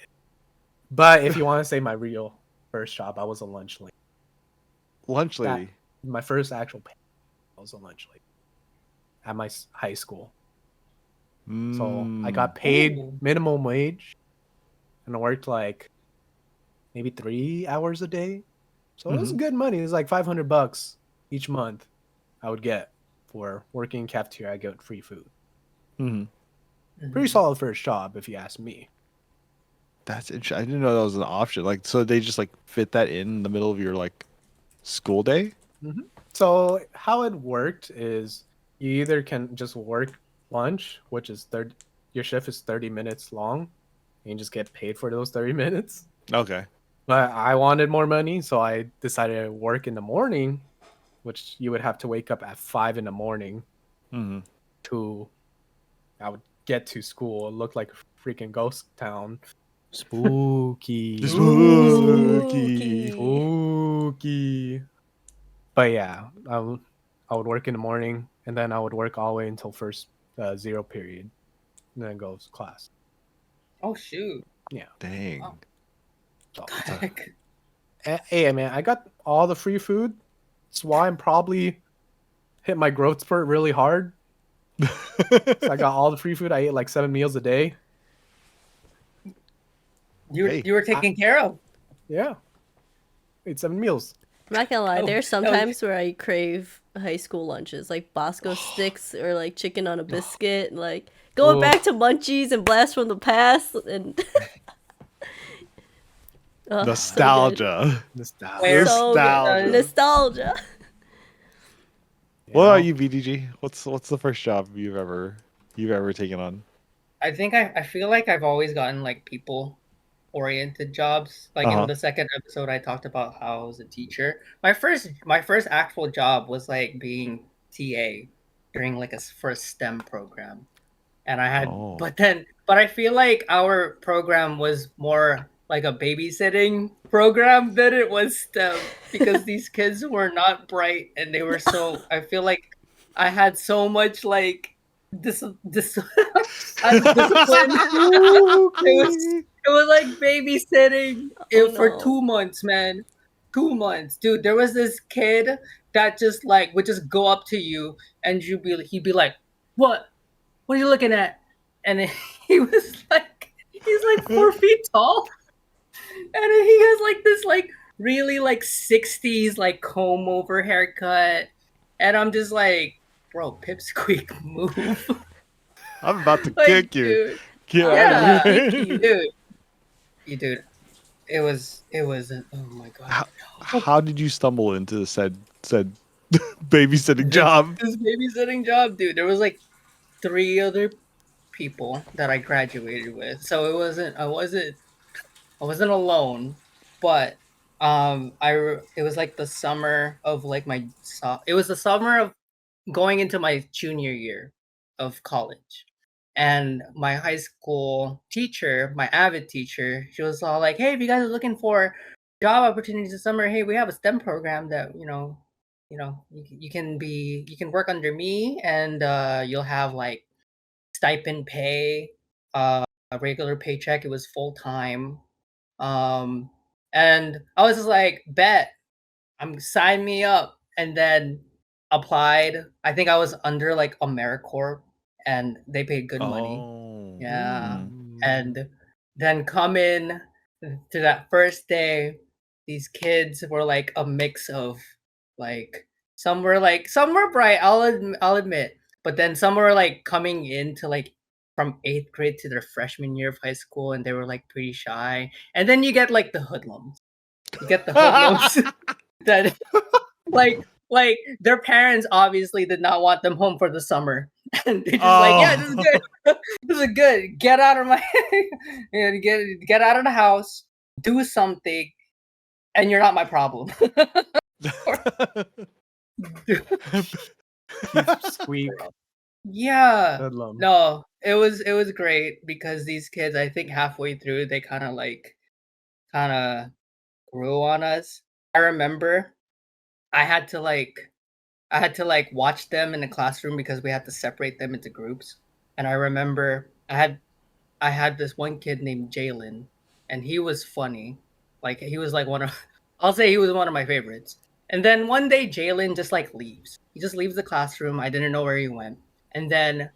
But if you want to say my real first job, I was a lunch lady. Lunch lady. My first actual pay was a lunch lady at my high school. So I got paid Ooh. minimum wage, and I worked like maybe 3 hours a day. So it was good money. It was like $500 each month I would get for working in cafeteria. I get free food. Mhm. Pretty solid first job, if you ask me. That's interesting. I didn't know that was an option. Like, so they just like fit that in the middle of your like school day. So how it worked is you either can just work lunch, which is your shift is 30 minutes long, and you just get paid for those 30 minutes. Okay. But I wanted more money, so I decided to work in the morning, which you would have to wake up at 5 in the morning Mm-hmm. to I would get to school. It looked like a freaking ghost town. Spooky. Spooky. Spooky. But yeah, I would work in the morning, and then I would work all the way until first zero period, and then go to class. Oh shoot. Dang. Wow. So, Heck. hey man, I got all the free food. That's why I'm probably hit my growth spurt really hard. So I got all the free food. I ate like 7 meals a day. Hey, You were taken care of. Yeah, ate 7 meals. I'm not gonna lie, Oh, there's that was- sometimes where I crave high school lunches, like Bosco sticks or like chicken on a biscuit, like going Ooh. back to Munchies and Blast from the Past and Oh, Nostalgia. Nostalgia. Where- So Nostalgia. good. Nostalgia. What about you, BDG? What's the first job you've ever taken on? I think I feel like I've always gotten like people oriented jobs. Like Uh-huh. in the second episode I talked about how I was a teacher. My first actual job was like being TA during like a first STEM program. And I had Oh. but I feel like our program was more like a babysitting program than it was STEM because these kids were not bright and they were so I feel like I had so much like undiscipline. It was like babysitting for no. 2 months, man. 2 months, dude. There was this kid that just like would just go up to you and he'd be like, "What? What are you looking at?" And then he was like, he's like 4 feet tall, and then he has like this like really like 60s like comb over haircut, and I'm just like, bro, pipsqueak, move. I'm about to Like, kick you. dude. Get out Yeah, of here. dude. It was. Oh my god. How did you stumble into said babysitting job? This babysitting job, dude. There was like 3 other people that I graduated with, so I wasn't alone, but it was like the summer of like it was the summer of going into my junior year of college. And my high school teacher, my avid teacher, she was all like, "Hey, if you guys are looking for job opportunities this summer, hey, we have a STEM program that you can work under me, and you'll have like stipend pay, a regular paycheck. It was full time, and I was just like, bet, sign me up, and then applied. I think I was under like AmeriCorps, and they paid good money. Oh. Yeah, Mm. and then come in to that first day, these kids were like a mix of like some were bright. I'll admit, but then some were like coming into like from eighth grade to their freshman year of high school, and they were like pretty shy. And then you get like the hoodlums. You get the hoodlums that like their parents obviously did not want them home for the summer, and they're just like, yeah, this is good. This is good. Get out of my get out of the house, do something, and you're not my problem. Squeak. Yeah. Hoodlum. No, it was great because these kids, I think halfway through, they kind of grew on us. I remember I had to like watch them in the classroom because we had to separate them into groups. And I remember I had this one kid named Jalen, and he was funny. Like he was like I'll say he was one of my favorites. And then one day Jalen just like leaves. He just leaves the classroom. I didn't know where he went. And then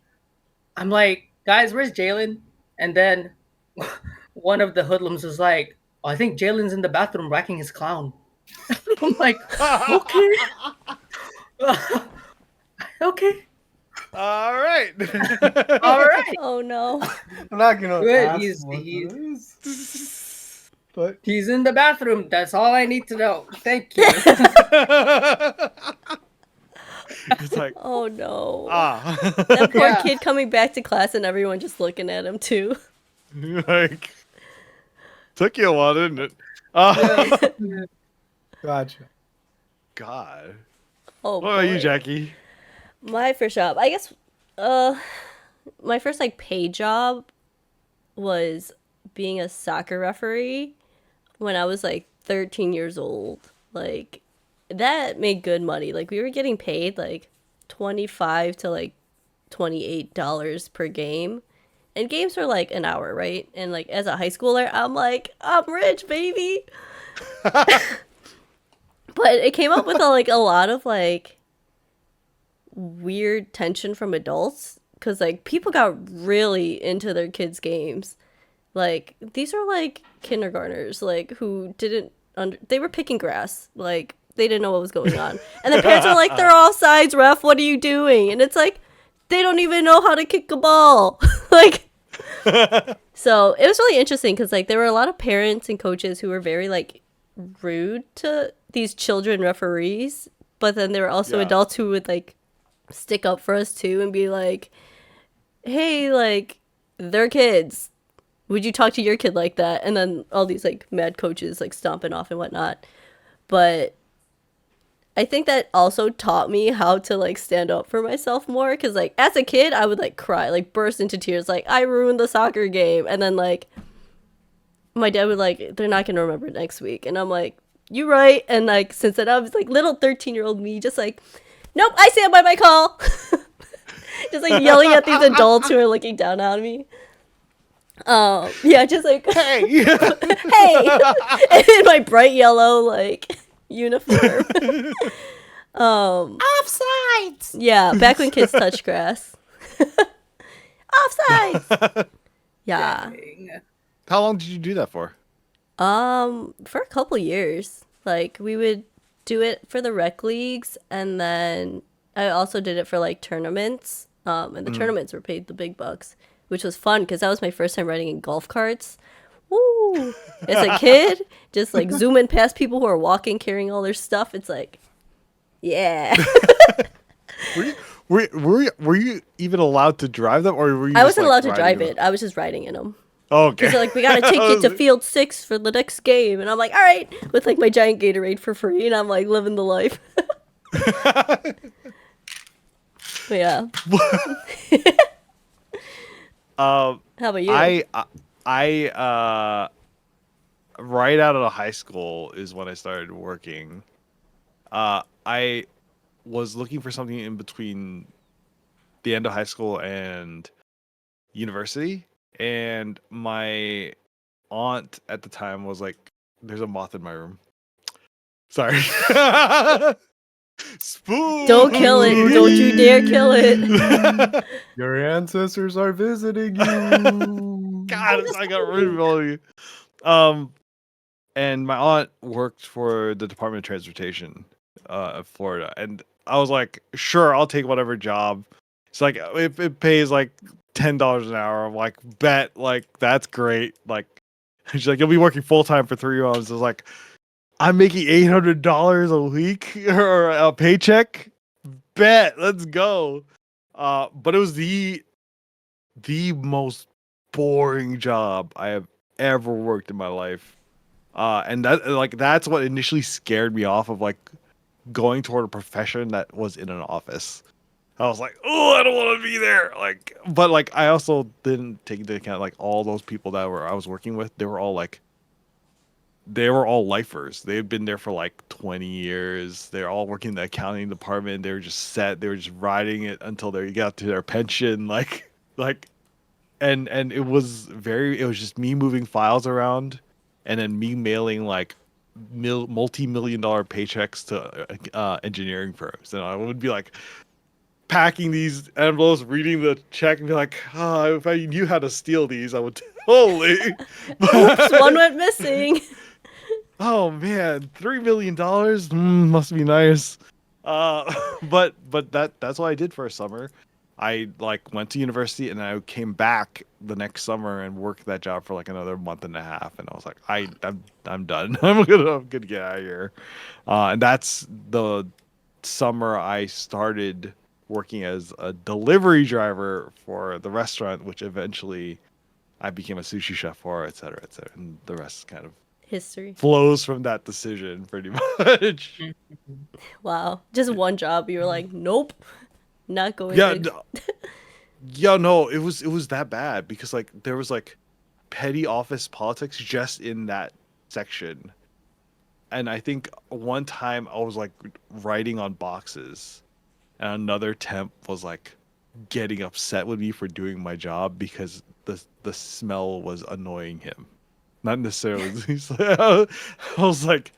I'm like, guys, where's Jalen? And then one of the hoodlums was like, oh, I think Jalen's in the bathroom whacking his clown. I'm like, okay. Okay. All right. All right. Oh no. I'm not gonna Good, ask he's- what he's- it is, but He's in the bathroom. That's all I need to know. Thank you. It's like, Oh no. ah. That poor Yeah. kid coming back to class and everyone just looking at him too. Like, took you a while, didn't it? Yeah. gotcha. God. Oh What about you, boy. Jackie? My first job, I guess, my first like paid job was being a soccer referee when I was like 13 years old. Like that made good money. Like we were getting paid like 25 to like $28 per game. And games were like an hour, right? And like as a high schooler, I'm like, I'm rich, baby. But it came up with a lot of like weird tension from adults because like people got really into their kids' games. Like these are like kindergartners like who didn't they were picking grass, like they didn't know what was going on, and the parents are like, they're offsides, ref, what are you doing? And it's like they don't even know how to kick a ball. Like so it was really interesting because like there were a lot of parents and coaches who were very like rude to these children referees, but then there were also Yeah. adults who would like stick up for us too and be like, hey, like they're kids, would you talk to your kid like that? And then all these like mad coaches like stomping off and whatnot. But I think that also taught me how to like stand up for myself more because like as a kid I would like cry, like burst into tears, like I ruined the soccer game, and then like my dad would like, they're not gonna remember next week, and I'm like, you right. And like since then I was like little 13-year-old me just like, nope, I stand by my call. Just like yelling at these adults who are looking down on me. Yeah, just like Hey. hey, in my bright yellow like uniform. Offsides. Yeah, back when kids touched grass. Offsides. Yeah. Dang. How long did you do that for? For a couple years. Like we would do it for the rec leagues, and then I also did it for like tournaments. And the tournaments were paid the big bucks, which was fun because that was my first time riding in golf carts. Woo! As a kid, just like zooming past people who are walking, carrying all their stuff. It's like, yeah. Were you even allowed to drive them, or were you I just wasn't like allowed to riding drive them? it. I was just riding in them. Oh, okay. Because they're like, we gotta take you to field 6 for the next game. And I'm like, all right, with like my giant Gatorade for free. And I'm like living the life. But yeah. um, How about you? I right out of high school is when I started working. I was looking for something in between the end of high school and university, and my aunt at the time was like, "There's a moth in my room." Sorry. Spooky. Don't kill it. Don't you dare kill it. Your ancestors are visiting you. God, I got rid of all of you. Um, and my aunt worked for the Department of Transportation, of Florida, and I was like, sure, I'll take whatever job. It's like if it pays like $10 an hour, I'm like, bet, like that's great. Like, she's like, you'll be working full time for 3 months. I was like, I'm making $800 a week or a paycheck. Bet, let's go. But it was the most boring job I have ever worked in my life. And that's what initially scared me off of like going toward a profession that was in an office. I was like, oh, I don't want to be there. Like, but like I also didn't take into account like all those people that I was working with. They were all lifers. They had been there for like 20 years. They're all working in the accounting department. They were just set. They were just riding it until they got to their pension. And it was just me moving files around, and then me mailing like multi-million dollar paychecks to engineering firms. And I would be like packing these envelopes, reading the check, and be like, oh, if I knew how to steal these, I would totally. Oops, one went missing. Oh man, $3 million must be nice. But that's what I did for a summer. I like went to university and I came back the next summer and worked that job for like another month and a half, and I was like, I'm done. I'm gonna get out of here. And that's the summer I started working as a delivery driver for the restaurant, which eventually I became a sushi chef for, et cetera, et cetera. And the rest kind of History. flows from that decision pretty much. Wow. Just one job. You were like, nope. Not going Yeah, to. yeah, no, it was that bad because like there was like petty office politics just in that section. And I think one time I was like writing on boxes, and another temp was like getting upset with me for doing my job because the smell was annoying him. Not necessarily. I was like,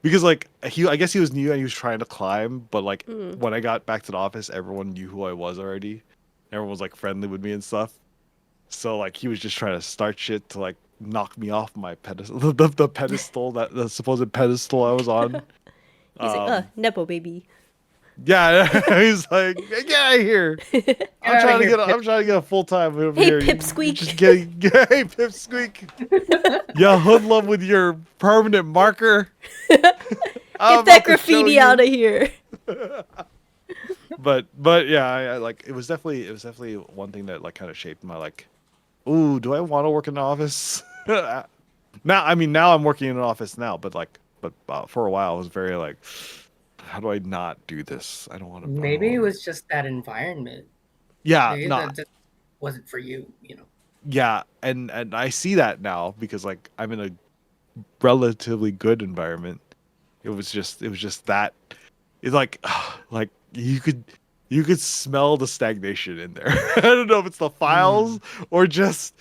because like I guess he was new and he was trying to climb, but like when I got back to the office, everyone knew who I was already. Everyone was like friendly with me and stuff. So like he was just trying to start shit to like knock me off my pedestal, the pedestal, that the supposed pedestal I was on. He's like, Nepo baby. Yeah, he's like, get out of here. I'm trying to get a full time over Hey, here. Pipsqueak. Just getting, hey, Pipsqueak. Yeah, hoodlum with your permanent marker. Get that graffiti out of here. But yeah, I like it was definitely one thing that like kind of shaped my like, ooh, do I want to work in an office? Now I'm working in an office now, but for a while I was very like, how do I not do this? I don't want to. Maybe it was just that environment. Yeah, Maybe not. that just wasn't for you, you know. Yeah, and I see that now because like I'm in a relatively good environment. It was just that it's like you could smell the stagnation in there. I don't know if it's the files or just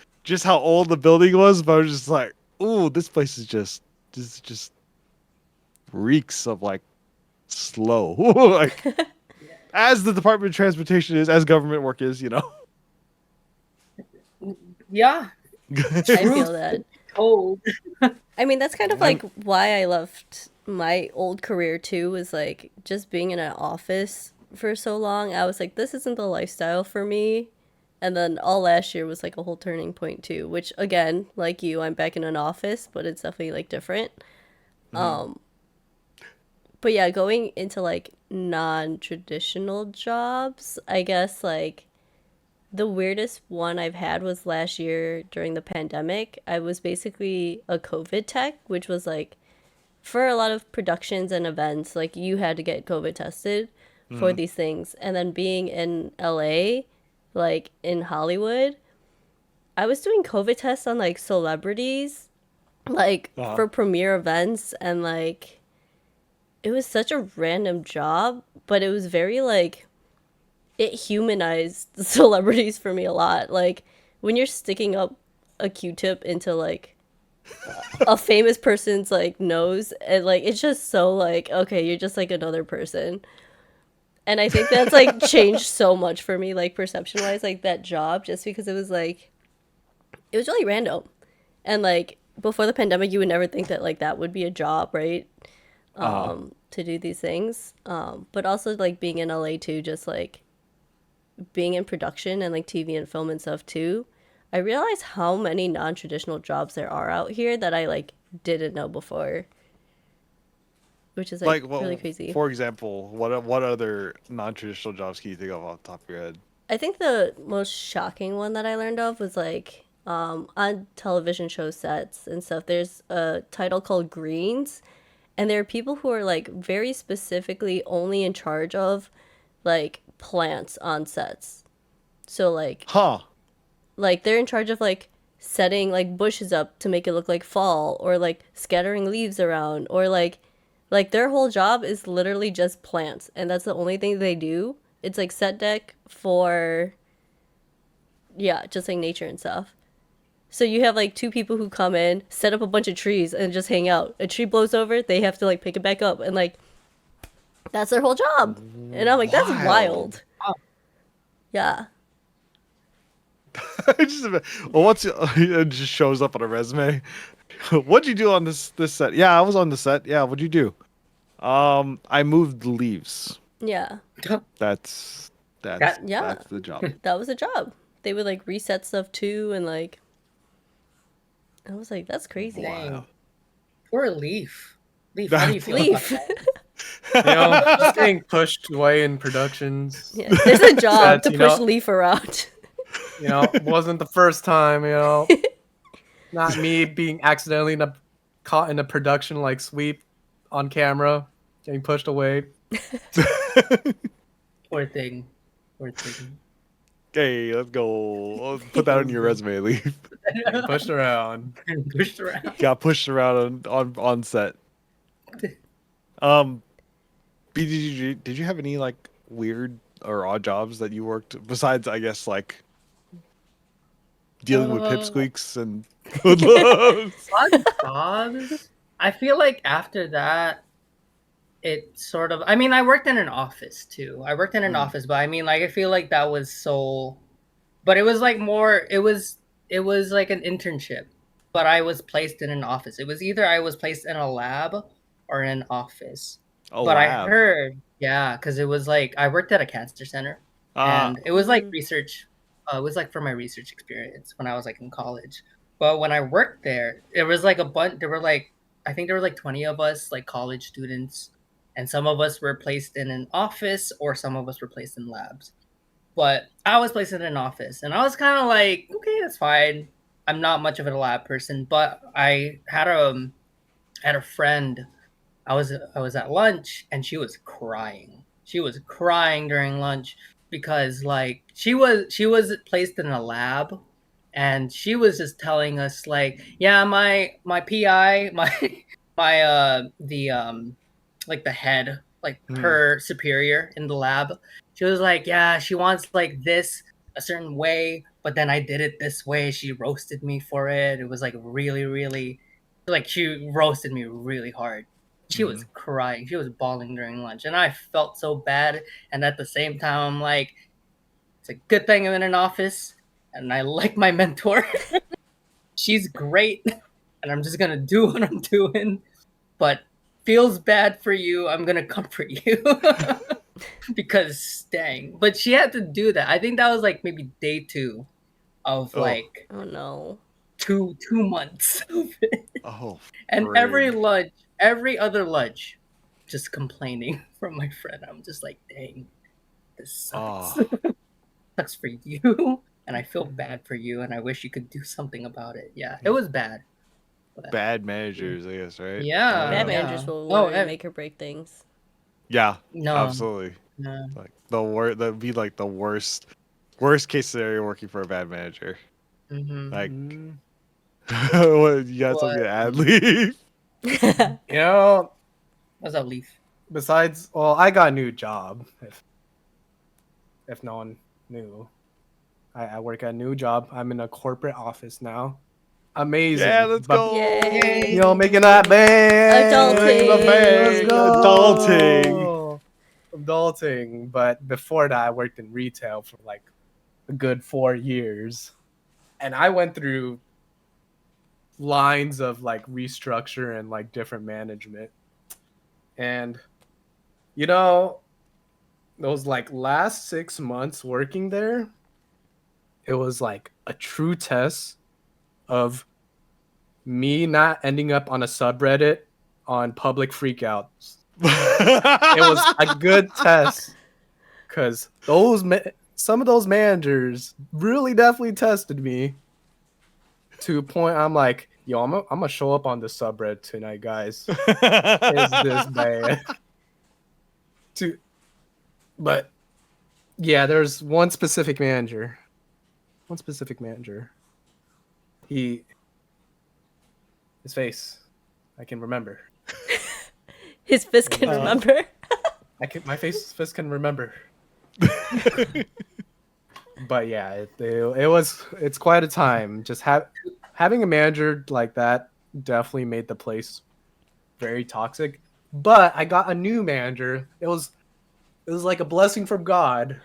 how old the building was, but I was just like, ooh, this place is just reeks of like slow. Like as the Department of Transportation is, as government work is, you know. Yeah, I feel that. cold. I mean, that's kind of like why I left my old career too, was like just being in an office for so long. I was like, this isn't the lifestyle for me. And then all last year was like a whole turning point too, which again, like you, I'm back in an office, but it's definitely like different. But yeah, going into like non-traditional jobs, I guess like the weirdest one I've had was last year during the pandemic. I was basically a COVID tech, which was like for a lot of productions and events, like you had to get COVID tested for these things. And then being in LA, like in Hollywood, I was doing COVID tests on like celebrities, like Uh-huh. for premiere events, and like it was such a random job, but it was very like it humanized the celebrities for me a lot. Like when you're sticking up a Q-tip into like a famous person's like nose, and like it's just so like okay, you're just like another person. And I think that's like changed so much for me, like perception wise, like that job, just because it was like it was really random. And like before the pandemic, you would never think that like that would be a job, right? Uh-huh. To do these things. But also like being in LA too, just like being in production and like TV and film and stuff too. I realized how many non-traditional jobs there are out here that I like didn't know before, which is like Like, really well, crazy. for example, what other non-traditional jobs can you think of off the top of your head? I think the most shocking one that I learned of was like on television show sets and stuff. There's a title called greens, and there are people who are like very specifically only in charge of like plants on sets. So Huh. like they're in charge of like setting like bushes up to make it look like fall, or like scattering leaves around, or like their whole job is literally just plants, and that's the only thing they do. It's like set deck for yeah, just like nature and stuff. So you have like two people who come in, set up a bunch of trees and just hang out. A tree blows over, they have to like pick it back up, and like that's their whole job. And I'm like, that's wild. Yeah. I just, well, it just shows up on a resume. What'd you do on this set? Yeah, I was on the set. Yeah, what'd you do? I moved leaves. Yeah. That's That- Yeah. that's the job. That was a job. They would like reset stuff too, and like I was like, that's crazy. Dang. Poor Leaf. Leaf, how do you feel about Leaf. You know, just getting pushed away in productions. Yeah. There's a job That's, to you push know- Leaf around. You know, wasn't the first time. You know, not me being accidentally caught in a production like sweep on camera, getting pushed away. Poor thing. Poor thing. Okay, let's go. Let's put that on your resume, Leaf. Getting pushed around. Pushed around. Got pushed around on set. BDG, did you have any like weird or odd jobs that you worked besides, I guess, like dealing with pipsqueaks and Odd jobs. I feel like after that, it sort of. I mean, I worked in an office too. I worked in an office, but I mean, like, I feel like that was so. But it was like more. It was like an internship, but I was placed in an office. It was either I was placed in a lab or in an office. a But lab. I heard, yeah, because it was like I worked at a cancer center, and it was like research. It was like for my research experience when I was like in college. But when I worked there, it was like a bunch. There were like I think there were like 20 of us, like college students, and some of us were placed in an office, or some of us were placed in labs. But I was placed in an office, and I was kind of like, okay, that's fine. I'm not much of a lab person, but I had a friend. I was at lunch, and she was crying. She was crying during lunch because like she was placed in a lab, and she was just telling us like, yeah, my PI, my the like the head, like her superior in the lab, she was like, yeah, she wants like this a certain way, but then I did it this way. She roasted me for it. It was like really, really, like she roasted me really hard. She was crying. She was bawling during lunch, and I felt so bad. And at the same time, I'm like, it's a good thing I'm in an office, and I like my mentor. She's great, and I'm just gonna do what I'm doing. But feels bad for you. I'm gonna comfort you because dang. But she had to do that. I think that was like maybe day 2 of like Oh no. 2 months of it. Oh, And frig. every other lunch, just complaining from my friend. I'm just like, dang, this sucks. Oh, Sucks for you, and I feel bad for you, and I wish you could do something about it. Yeah, it was bad. But, bad managers, I guess, right? yeah, Bad Yeah. managers will Oh, literally make or break things. Yeah, no, absolutely. no. Like that'd be like the worst case scenario working for a bad manager. Mm-hmm. Like, Mm, what, you got something to add, Leaf? you know, What's up, Leaf? besides, well, I got a new job. If no one knew, I work at a new job. I'm in a corporate office now. Amazing. Yeah, let's But, go. Yay. you know, making that bang. Adulting. Let's go. Adulting. Adulting. But before that, I worked in retail for like a good 4 years. And I went through lines of like restructure and like different management. And, you know, those like last 6 months working there, it was like a true test of me not ending up on a subreddit on public freakouts. It was a good test because some of those managers really definitely tested me to a point I'm like, yo, I'm gonna show up on the subreddit tonight, guys. Is this bad? But yeah, there's one specific manager. His face, I can remember. His fist can remember. My fist can remember. But yeah, it's quite a time. Just having a manager like that definitely made the place very toxic. But I got a new manager. It was like a blessing from God.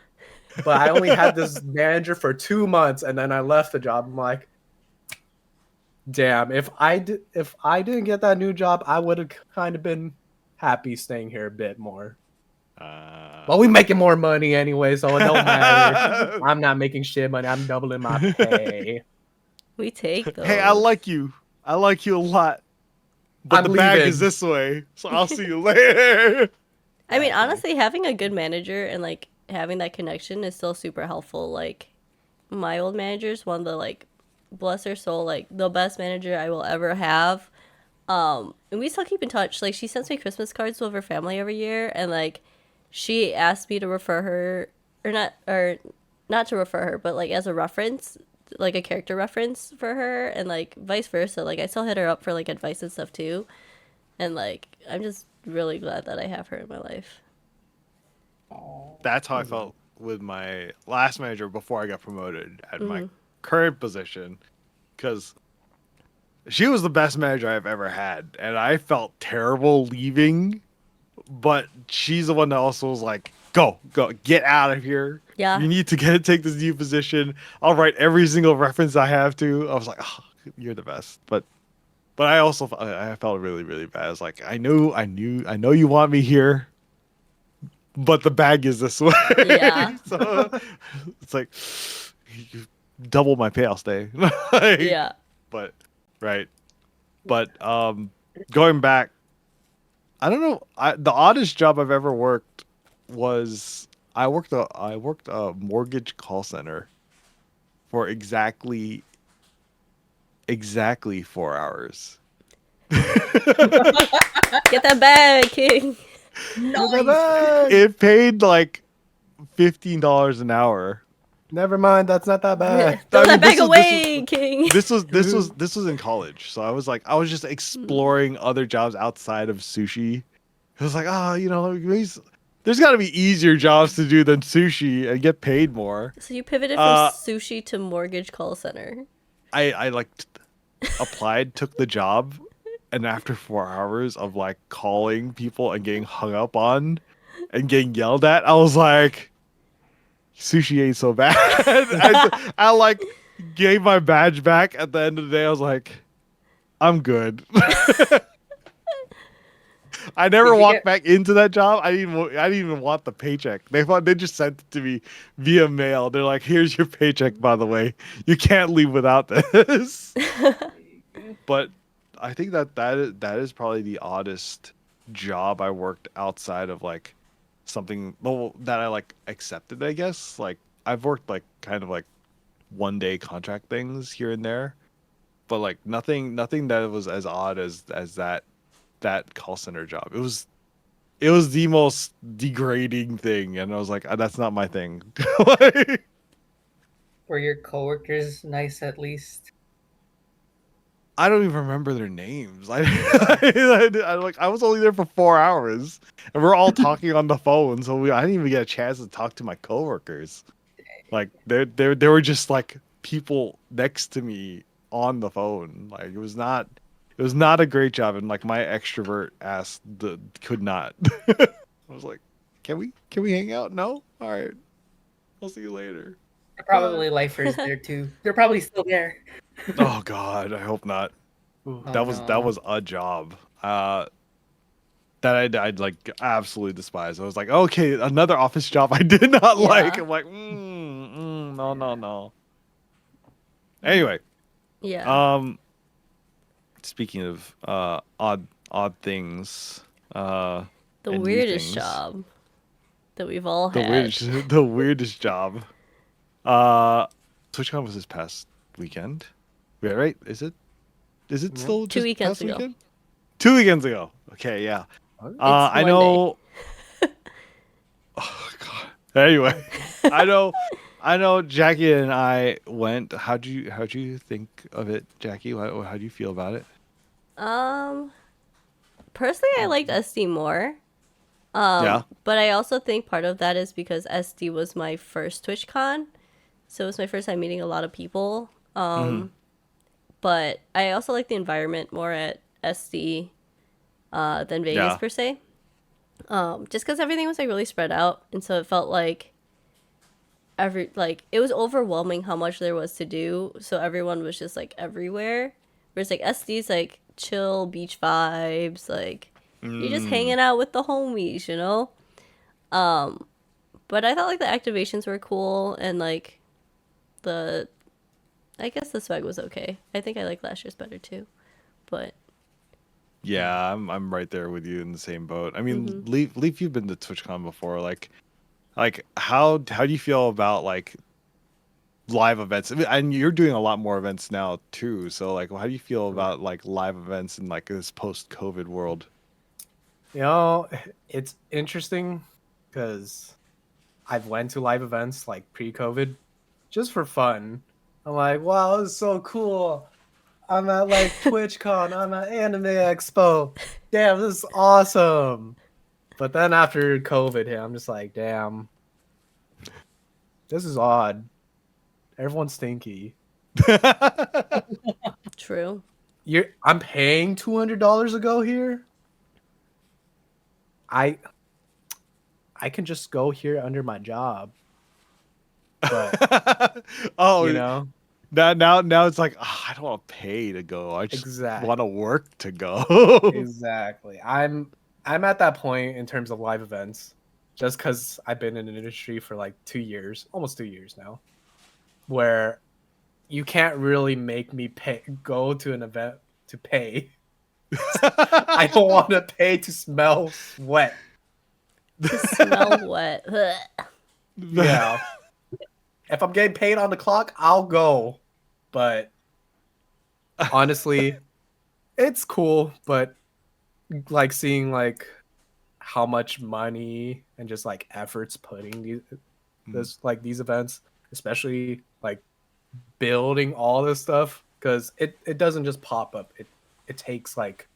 But I only had this manager for 2 months, and then I left the job. I'm like, damn, if I didn't get that new job, I would have kind of been happy staying here a bit more. But we making more money anyway, so it don't matter. I'm not making shit money. I'm doubling my pay. We take those. Hey, I like you a lot. But I'm the bag leaving. is this way, so I'll see you later. I mean, honestly, having a good manager and like having that connection is still super helpful. Like my old manager's one of the like, bless her soul, like the best manager I will ever have. And we still keep in touch. Like she sends me Christmas cards with her family every year, and like she asked me to refer her or not to refer her, but like as a reference, like a character reference for her, and like vice versa. Like I still hit her up for like advice and stuff too. And like I'm just really glad that I have her in my life. That's how I felt with my last manager before I got promoted at my current position, because she was the best manager I've ever had, and I felt terrible leaving. But she's the one that also was like, "Go, get out of here. Yeah. You need to take this new position. I'll write every single reference I have to." I was like, "Oh, you're the best." But I also I felt really, really bad. I was like, I know you want me here, but the bag is this way. Yeah. So it's like, you double my pay, I'll stay. Like, Yeah. But right. But going back, I don't know. The oddest job I've ever worked was I worked a mortgage call center for exactly 4 hours. Get that bag, King. It paid like $15 an hour. Never mind, that's not that bad. Throw I mean, that bag this was- away, King. This was in college, so I was just exploring other jobs outside of sushi. I was like, there's got to be easier jobs to do than sushi and get paid more. So you pivoted from sushi to mortgage call center. I applied, took the job, and after 4 hours of like calling people and getting hung up on and getting yelled at, I was like, sushi ain't so bad. I like gave my badge back at the end of the day. I was like, I'm good. I never walked back into that job. I didn't even want the paycheck. They just sent it to me via mail. They're like, here's your paycheck, by the way. You can't leave without this. But I think that is probably the oddest job I worked outside of like something that I like accepted, I guess. Like I've worked like kind of like 1 day contract things here and there, but like nothing that was as odd as that call center job. It was the most degrading thing, and I was like, that's not my thing. Like, Were your coworkers nice at least? I don't even remember their names. I was only there for 4 hours, and we're all talking on the phone, so I didn't even get a chance to talk to my coworkers. Like they were just like people next to me on the phone. Like it was not a great job, and like my extrovert ass could not. I was like, can we hang out? No, all right, I'll see you later. They're probably lifers there too. They're probably still there. Oh God, I hope not. Ooh. Oh, That no. was a job that I'd like absolutely despise. I was like, okay, another office job I did not Yeah. like. I'm like, no, no, no. Anyway, Yeah. speaking of odd things, The and new weirdest things, job that we've all the had. weirdest the weirdest job. Uh, TwitchCon was this past weekend. Yeah, right? Is it Yeah. still 2 just weekends past ago. weekend? 2 weekends ago. Okay, yeah. It's I Monday. know. Oh God. Anyway, I know. Jackie and I went. How'd you think of it, Jackie? How do you feel about it? Personally, I liked SD more. Yeah. But I also think part of that is because SD was my first TwitchCon, so it was my first time meeting a lot of people. But I also like the environment more at SD than Vegas Yeah. per se. Just because everything was like really spread out, and so it felt like it was overwhelming how much there was to do. So everyone was just like everywhere. Whereas like SD's like chill beach vibes, like you're just hanging out with the homies, you know. But I thought like the activations were cool, and like the I guess the swag was okay. I think I like last year's better too, but Yeah, I'm right there with you in the same boat. I mean, Leaf, you've been to TwitchCon before. Like how do you feel about like live events? I mean, and you're doing a lot more events now too. So like, how do you feel about like live events in like this post-COVID world? You know, it's interesting because I've went to live events like pre-COVID just for fun. I'm like, wow, this is so cool. I'm at like TwitchCon, I'm at Anime Expo. Damn, this is awesome. But then after COVID hit, I'm just like, damn, this is odd. Everyone's stinky. true. I'm paying $200 to go here. I can just go here under my job. But Oh, you know, now it's like I don't want to pay to go. I just exactly. want to work to go. Exactly. I'm at that point in terms of live events, just because I've been in an industry for like 2 years, almost 2 years now, where you can't really make me go to an event to pay. I don't want to pay to smell sweat. To smell wet. Yeah. If I'm getting paid on the clock, I'll go. But honestly, it's cool, but like seeing like how much money and just like efforts putting these events, especially like building all this stuff, because it doesn't just pop up. It takes like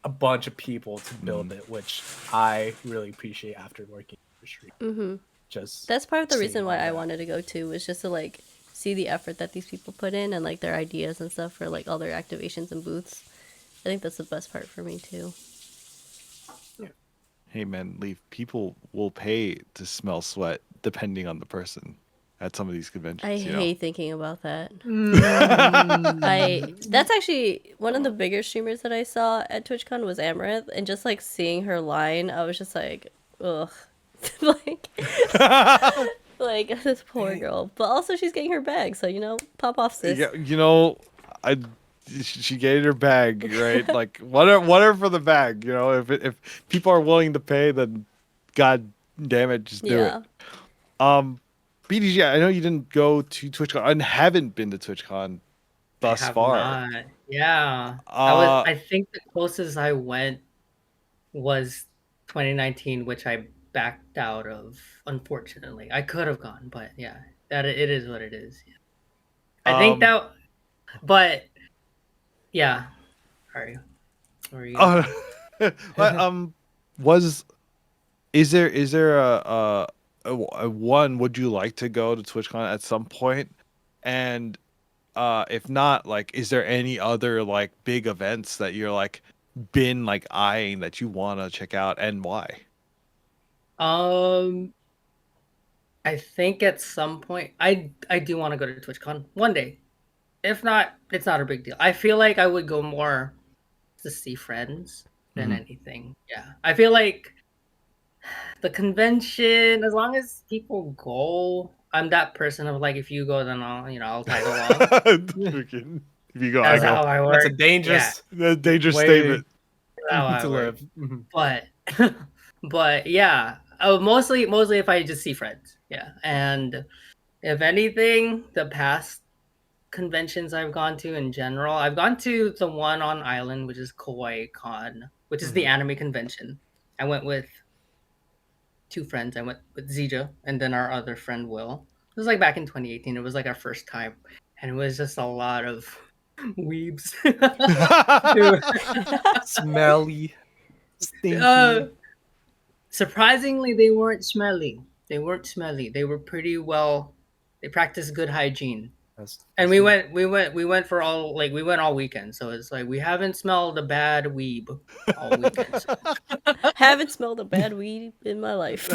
a bunch of people to build it, which I really appreciate after working in the industry. Just That's part of the seeing reason all why I that. wanted to go too, was just to like see the effort that these people put in and like their ideas and stuff for like all their activations and booths. I think that's the best part for me too. Hey man, Leaf, people will pay to smell sweat depending on the person at some of these conventions. I you know? hate thinking about that. Mm. That's actually one of the bigger streamers that I saw at TwitchCon was Amaranth, and just like seeing her line, I was just like, ugh, like, like this poor girl. But also she's getting her bag, so you know, pop off, sis. Yeah, you know, she gave her bag, right? Like whatever for the bag, you know. If people are willing to pay, then God damn it, just do it. Yeah. BDG, I know you didn't go to TwitchCon and haven't been to TwitchCon I thus have far. not. Yeah. Uh, I think the closest I went was 2019, which I backed out of, unfortunately. I could have gone, but yeah, that it is what it is. Yeah. I think um, that, but yeah. Sorry. What were you gonna uh, say? but, was is there a one? Would you like to go to TwitchCon at some point? And if not, like, is there any other like big events that you're like been like eyeing that you want to check out and why? Um, I think at some point I do want to go to TwitchCon one day. If not, it's not a big deal. I feel like I would go more to see friends than Mhm. anything. Yeah. I feel like the convention, as long as people go, I'm that person of like, if you go, then I'll tag along. Freaking- if you go, I That's go. how I That's a work. Yeah, dangerous The dangerous way statement. that's how I to work. live. Mhm. But, but yeah, mostly if I just see friends. Yeah, and if anything, the past conventions I've gone to in general, I've gone to the one on Island, which is Kawaii Con, which is the Mhm. anime convention. I went with two friends. I went with ZJA and then our other friend Will. It was like back in 2018. It was like our first time, and it was just a lot of weebs. Dude, Smelly, stinky. surprisingly, they weren't smelly. They weren't smelly. They were pretty well. They practiced good hygiene. And we good. went for all like we went all weekend. So it's like we haven't smelled a bad weeb all weekend. So. Haven't smelled a bad weed in my life.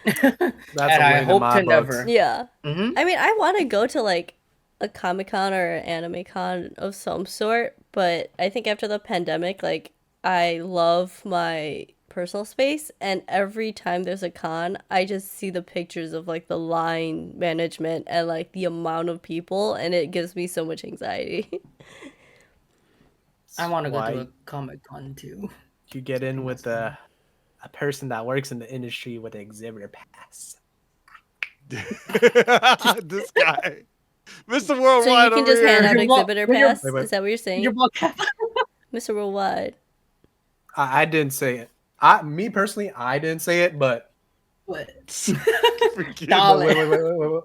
That's And a I win in hope my to books. never. Yeah. Hmm. I mean, I want to go to like a Comic Con or an anime con of some sort, but I think after the pandemic, like, I love my personal space, and every time there's a con, I just see the pictures of like the line management and like the amount of people, and it gives me so much anxiety. I want to go to Why a Comic Con too. you get in with That's a person that works in the industry with an exhibitor pass. This guy, Mr. So you Worldwide can over just hand here. out Your wa- exhibitor your- pass? Wait, wait. Is that what you're Your saying, book. Mr. Worldwide? I didn't say it. Me personally, I didn't say it, but What? Freaking- Dollar. wait.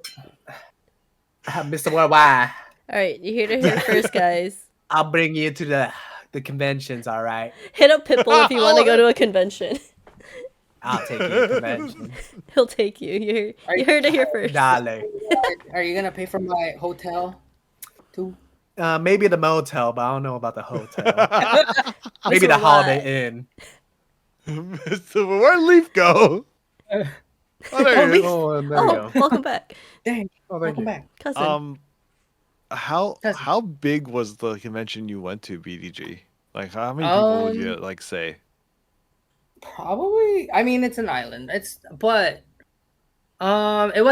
Mr. Worldwide, All right, you hear to hear first, guys. I'll bring you to the conventions. All right, Hit up Pitbull if you want to go to a convention. I'll take you to conventions. He'll take you. You heard it here first. Dale. Are you gonna pay for my hotel too? Maybe the motel, but I don't know about the hotel. Maybe Mr. the Worldwide. Holiday Inn. Mr. Where'd Leaf go? Oh, there he is. Oh, and there you Oh, go. welcome back, Dang, Oh, thank welcome you. back. cousin. How Cousin. how big was the convention you went to, BDG? Like, how many people would you like say? Probably. I mean, it's an island. But it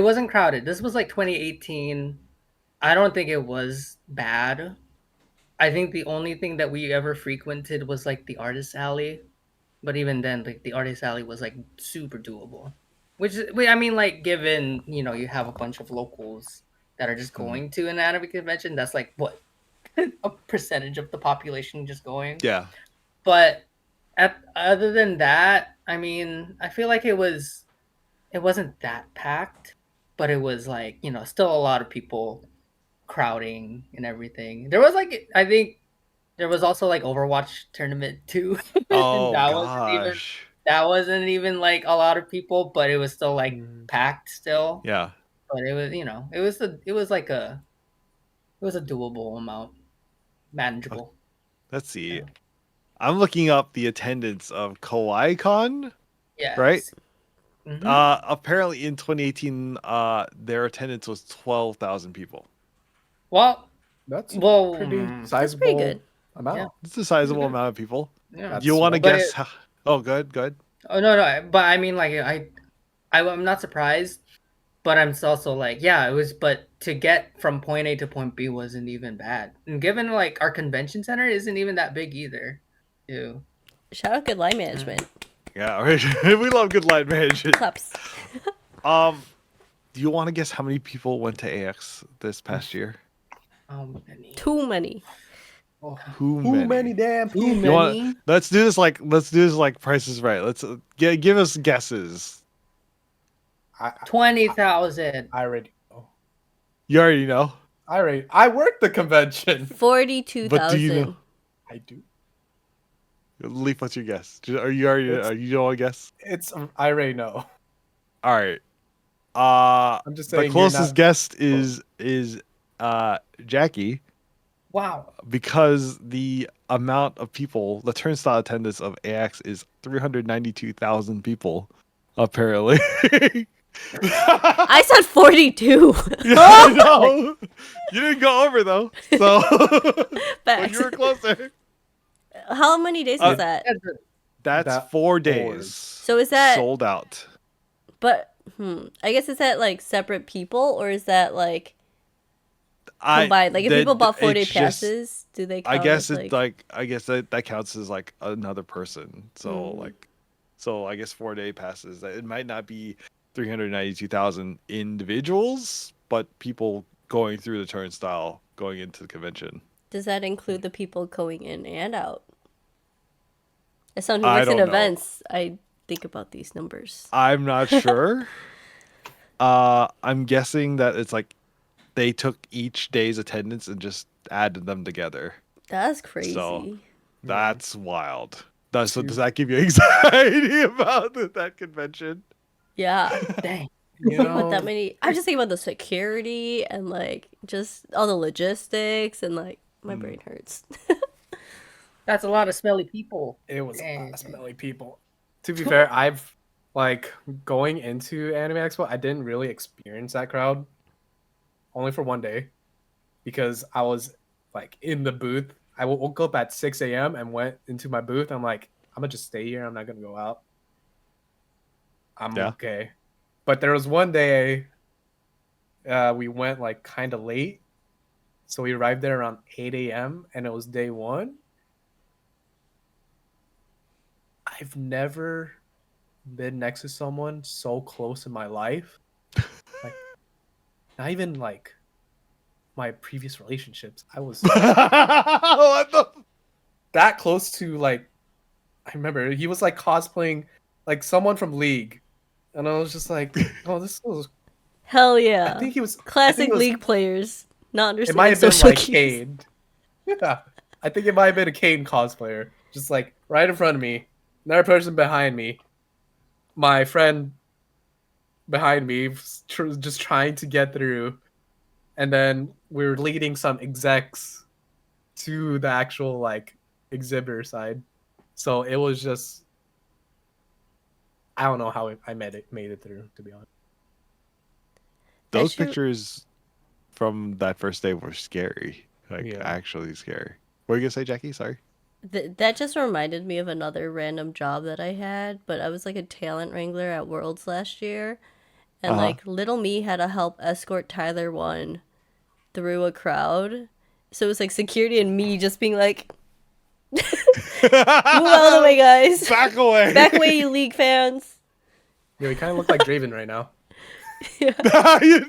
wasn't crowded. This was like 2018. I don't think it was bad. I think the only thing that we ever frequented was like the artist alley, but even then, like the artist alley was like super doable. I mean, like given you have a bunch of locals that are just going to an anime convention, that's like what a percentage of the population just going. Yeah. But other than that, I mean, I feel like it wasn't that packed, but it was like still a lot of people crowding and everything. There was like I think there was also like Overwatch tournament too. Oh that gosh. wasn't even like a lot of people, but it was still like packed still. Yeah. But it was it was a doable amount, manageable. Let's see. Yeah. I'm looking up the attendance of Kawaii Con. Yeah. Right? Mhm. Apparently in 2018, their attendance was 12,000 people. Well, That's well, pretty mm, sizable pretty good. amount. Yeah. It's a sizable Mhm. amount of people. yeah. That's You want to what- But guess? Oh, good. Oh no, but I mean, like I'm not surprised But I'm also like, yeah, it was. But to get from point A to point B wasn't even bad. And given like our convention center isn't even that big either, too. Shout out good line management. Yeah, right. We love good line management. Claps. Do you want to guess how many people went to AX this past year? Many. Too many. Too many damn Too people. You want? many. Let's do this like Price is Right. Let's give us guesses. 20,000. I already know. You already know, I worked the convention. 42,000. but do you know? I do. Leaf, what's your guess? Are you already? Are you don't want to guess? I already know. All right. I'm just The saying. closest guest is Jackie, Wow. because the amount of people, the turnstile attendance of AX is 392,000 people, apparently. I said 42. I know. You didn't go over though, so but Facts. you were closer. How many days was that? That's That 4 board. days. So is that sold out? But I guess is that like separate people or is that like combined? Like if people bought 4-day passes, do they count I guess as, it's like I guess that counts as like another person. So so I guess 4-day passes. It might not be 392,000 individuals, but people going through the turnstile going into the convention. does that include the people going in and out? As someone who I works in don't know. events, I think about these numbers. I'm not sure. I'm guessing that it's like they took each day's attendance and just added them together. That's crazy. So that's wild. So does that give you anxiety about that convention? Yeah. Dang. You With know, that many, I'm just thinking about the security and like just all the logistics and like my brain hurts. That's a lot of smelly people. it was a lot Dang. of smelly people. To be fair, I've like going into Anime Expo, I didn't really experience that crowd. Only for one day, because I was like in the booth. I woke up at 6 a.m. and went into my booth. I'm like, I'm gonna just stay here. I'm not gonna go out. I'm Yeah. okay. But there was one day we went like kind of late. So we arrived there around 8 a.m. and it was day one. I've never been next to someone so close in my life. Like, not even like my previous relationships. I was What the? that close to like, I remember he was like cosplaying like someone from League. And I was just like, oh, this was. Hell yeah. I think he was. Classic it was- League players. Not It might understanding have been social like cues. Cade. Yeah. I think it might have been a Cade cosplayer. Just like right in front of me. Another person behind me. My friend behind me just trying to get through. And then we were leading some execs to the actual like exhibitor side. So it was just, I don't know how I made it through, to be honest. Those That you- pictures from that first day were scary. Like Yeah. actually scary. What were you gonna say, Jackie? Sorry. That just reminded me of another random job that I had, but I was like a talent wrangler at Worlds last year. And Uh-huh. like little me had to help escort Tyler 1 through a crowd. So it was like security and me just being like, move out of the way, guys. Back away. Back away, you League fans. Yeah, we kind of look like Draven right now. You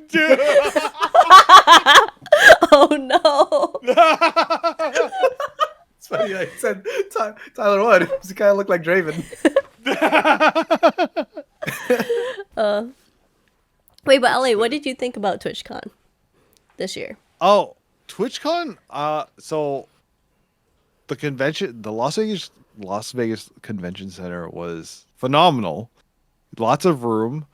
do. Oh no. It's funny I said Tyler Wood. He kind of looked like Draven. Wait, but Ali, what did you think about TwitchCon this year? Oh, TwitchCon. So the convention, the Las Vegas Convention Center was phenomenal. Lots of room.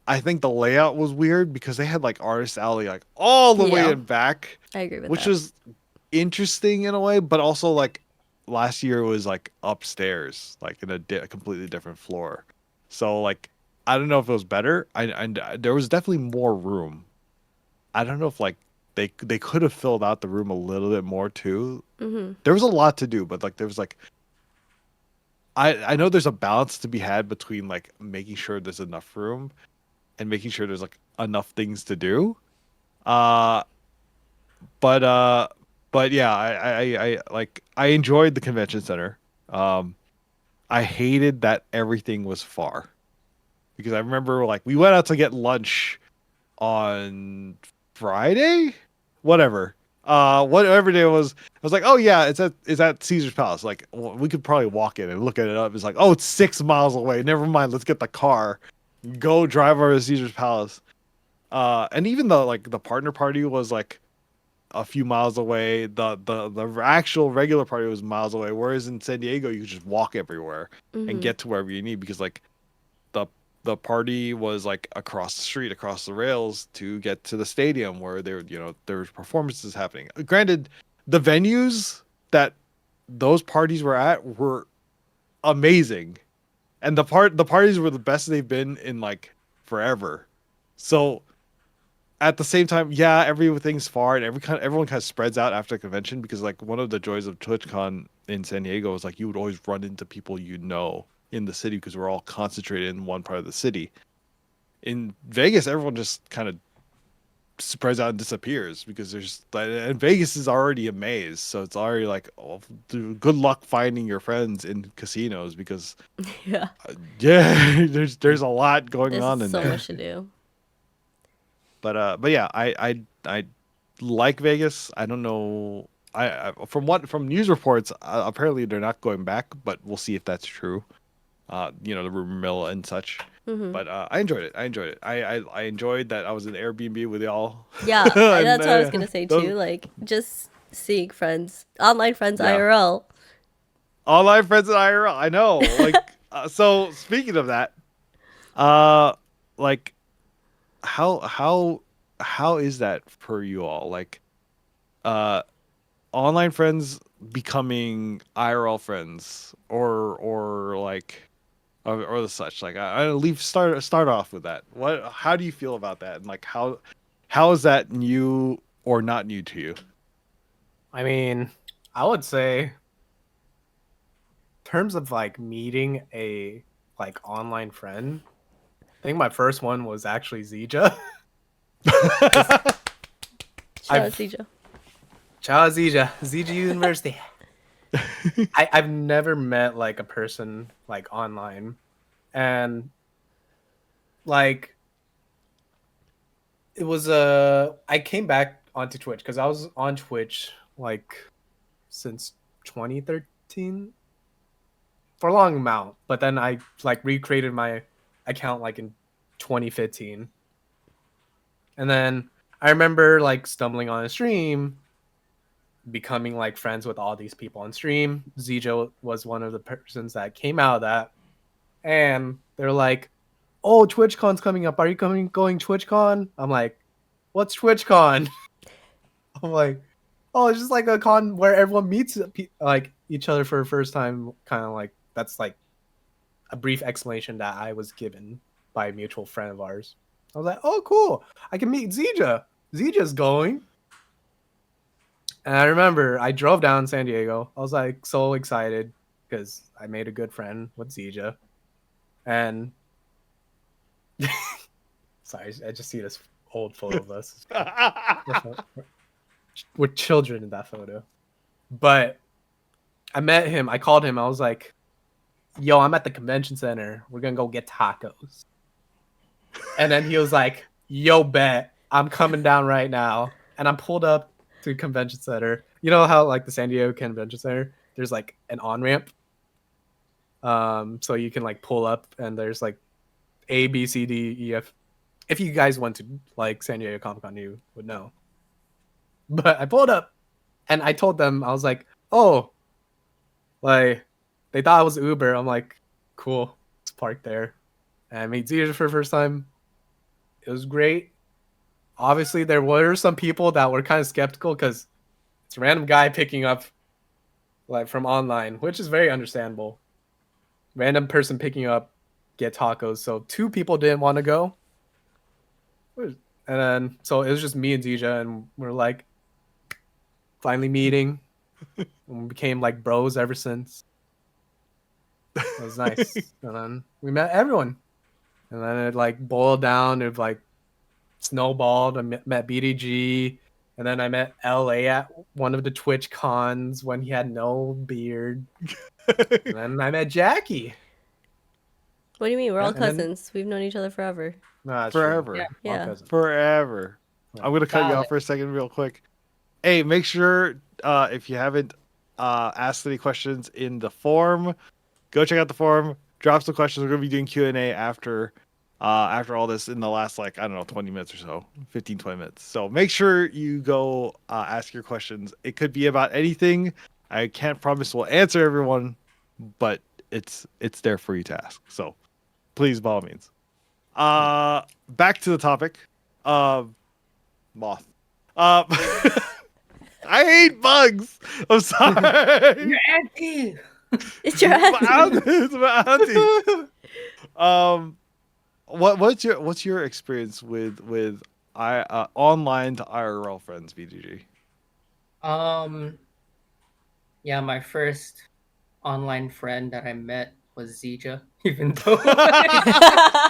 I think the layout was weird because they had like Artist Alley like all the way Yeah. in back, I agree with which that. was interesting in a way, but also like last year was like upstairs, like in a completely different floor. So like I don't know if it was better. There was definitely more room. I don't know if like they could have filled out the room a little bit more too. Mm-hmm. There was a lot to do, but like there was like I know there's a balance to be had between like making sure there's enough room and making sure there's like enough things to do. Uh, but uh, but yeah, I enjoyed the convention center. Um, I hated that everything was far because I remember like we went out to get lunch on Friday, whatever. Whatever day it was, I was like, oh yeah, it's at Caesar's Palace. Like we could probably walk in and look at it up. It's like, oh, it's 6 miles away. Never mind. Let's get the car, go drive over to Caesar's Palace. And even though like the partner party was like a few miles away, the actual regular party was miles away. Whereas in San Diego, you could just walk everywhere and get to wherever you need because like the the party was like across the street, across the rails to get to the stadium where there was performances happening. Granted, the venues that those parties were at were amazing, and the parties were the best they've been in like forever. So at the same time, yeah, everything's far and everyone kind of spreads out after the convention because like one of the joys of TwitchCon in San Diego is like you would always run into people in the city because we're all concentrated in one part of the city. In Vegas, everyone just kind of spreads out and disappears because and Vegas is already a maze, so it's already like, oh, good luck finding your friends in casinos because Yeah. yeah, there's a lot going There's on in so there. much to do. But yeah, I like Vegas. I don't know. From news reports, apparently they're not going back, but we'll see if that's true. The rumor mill and such. But I enjoyed it. I enjoyed that I was in Airbnb with y'all. Yeah, And, that's what I was gonna say those- too. Like just seeing friends, online friends, Yeah. IRL. Online friends in IRL. I know. Like, so speaking of that, like, how is that for you all? Like, uh, online friends becoming IRL friends, or like, or the such. Like, I leave start off with that. How do you feel about that? And like, how is that new or not new to you? I mean, I would say, in terms of like meeting a like online friend, I think my first one was actually ZJA. Shout out I've- CJ. Ciao ZJA University. I've never met like a person like online, and like it was I came back onto Twitch because I was on Twitch like since 2013 for a long amount, but then I like recreated my account like in 2015, and then I remember like stumbling on a stream, becoming like friends with all these people on stream. Zijo was one of the persons that came out of that, and they're like, "Oh, TwitchCon's coming up. Are you going TwitchCon?" I'm like, "What's TwitchCon?" I'm like, "Oh, it's just like a con where everyone meets like each other for the first time." Kind of like that's like a brief explanation that I was given by a mutual friend of ours. I was like, "Oh, cool! I can meet Zija. Zija's going." And I remember I drove down San Diego. I was like so excited because I made a good friend with Zija. And sorry, I just see this old photo of us. We're children in that photo. But I met him. I called him. I was like, "Yo, I'm at the convention center. We're gonna go get tacos." And then he was like, "Yo, bet. I'm coming down right now." And I'm pulled up to convention center. You know how like the San Diego Convention Center, there's like an on ramp. So you can like pull up and there's like A, B, C, D, E, F. If you guys went to like San Diego Comic Con, you would know. But I pulled up and I told them, I was like, "Oh, like they thought I was Uber." I'm like, "Cool, it's parked there." And I made Zeta for the first time. It was great. Obviously, there were some people that were kind of skeptical because it's a random guy picking up like from online, which is very understandable. Random person picking up get tacos. So 2 people didn't want to go. And then so it was just me and Zija, and we're like finally meeting. And we became like bros ever since. It was nice. And then we met everyone. And then it like boiled down of like snowballed. I met BDG, and then I met LA at one of the Twitch cons when he had no beard. And then I met Jackie. What do you mean? We're all And then- cousins. We've known each other forever. Nah, that's Forever. True. Yeah. All Yeah. cousins. Forever. Yeah. I'm gonna cut you Valid. off for a second, real quick. Hey, make sure if you haven't asked any questions in the forum, go check out the forum. Drop some questions. We're gonna be doing Q&A after all this in the last 20 minutes or so, 15-20 minutes. So make sure you go ask your questions. It could be about anything. I can't promise we'll answer everyone, but it's there for you to ask. So please, by all means. Back to the topic. Moth. I hate bugs. I'm sorry. Your auntie. It's your It's my auntie. What's your experience with online to IRL friends, BGG? Yeah, my first online friend that I met was ZJA, even though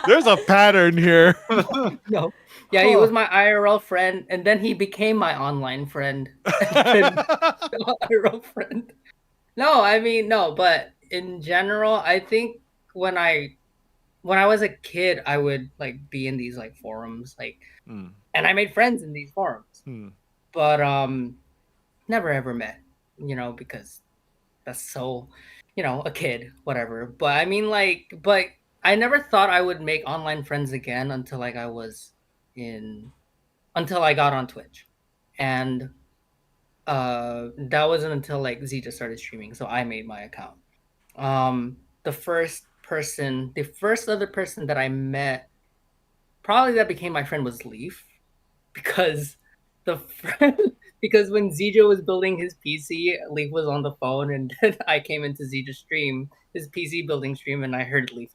There's a pattern here. no. Yeah, he was my IRL friend, and then he became my online friend. And then IRL friend. No, I mean no, but in general, I think when I was a kid, I would like be in these like forums, like, Hmm. and I made friends in these forums, Hmm. but never ever met, because that's so, a kid, whatever. But I mean, like, but I never thought I would make online friends again until I got on Twitch, and that wasn't until like ZJA started streaming, so I made my account. The first other person that I met, probably that became my friend, was Leaf, because because when ZJA was building his PC, Leaf was on the phone, and then I came into ZJA stream, his PC building stream, and I heard Leaf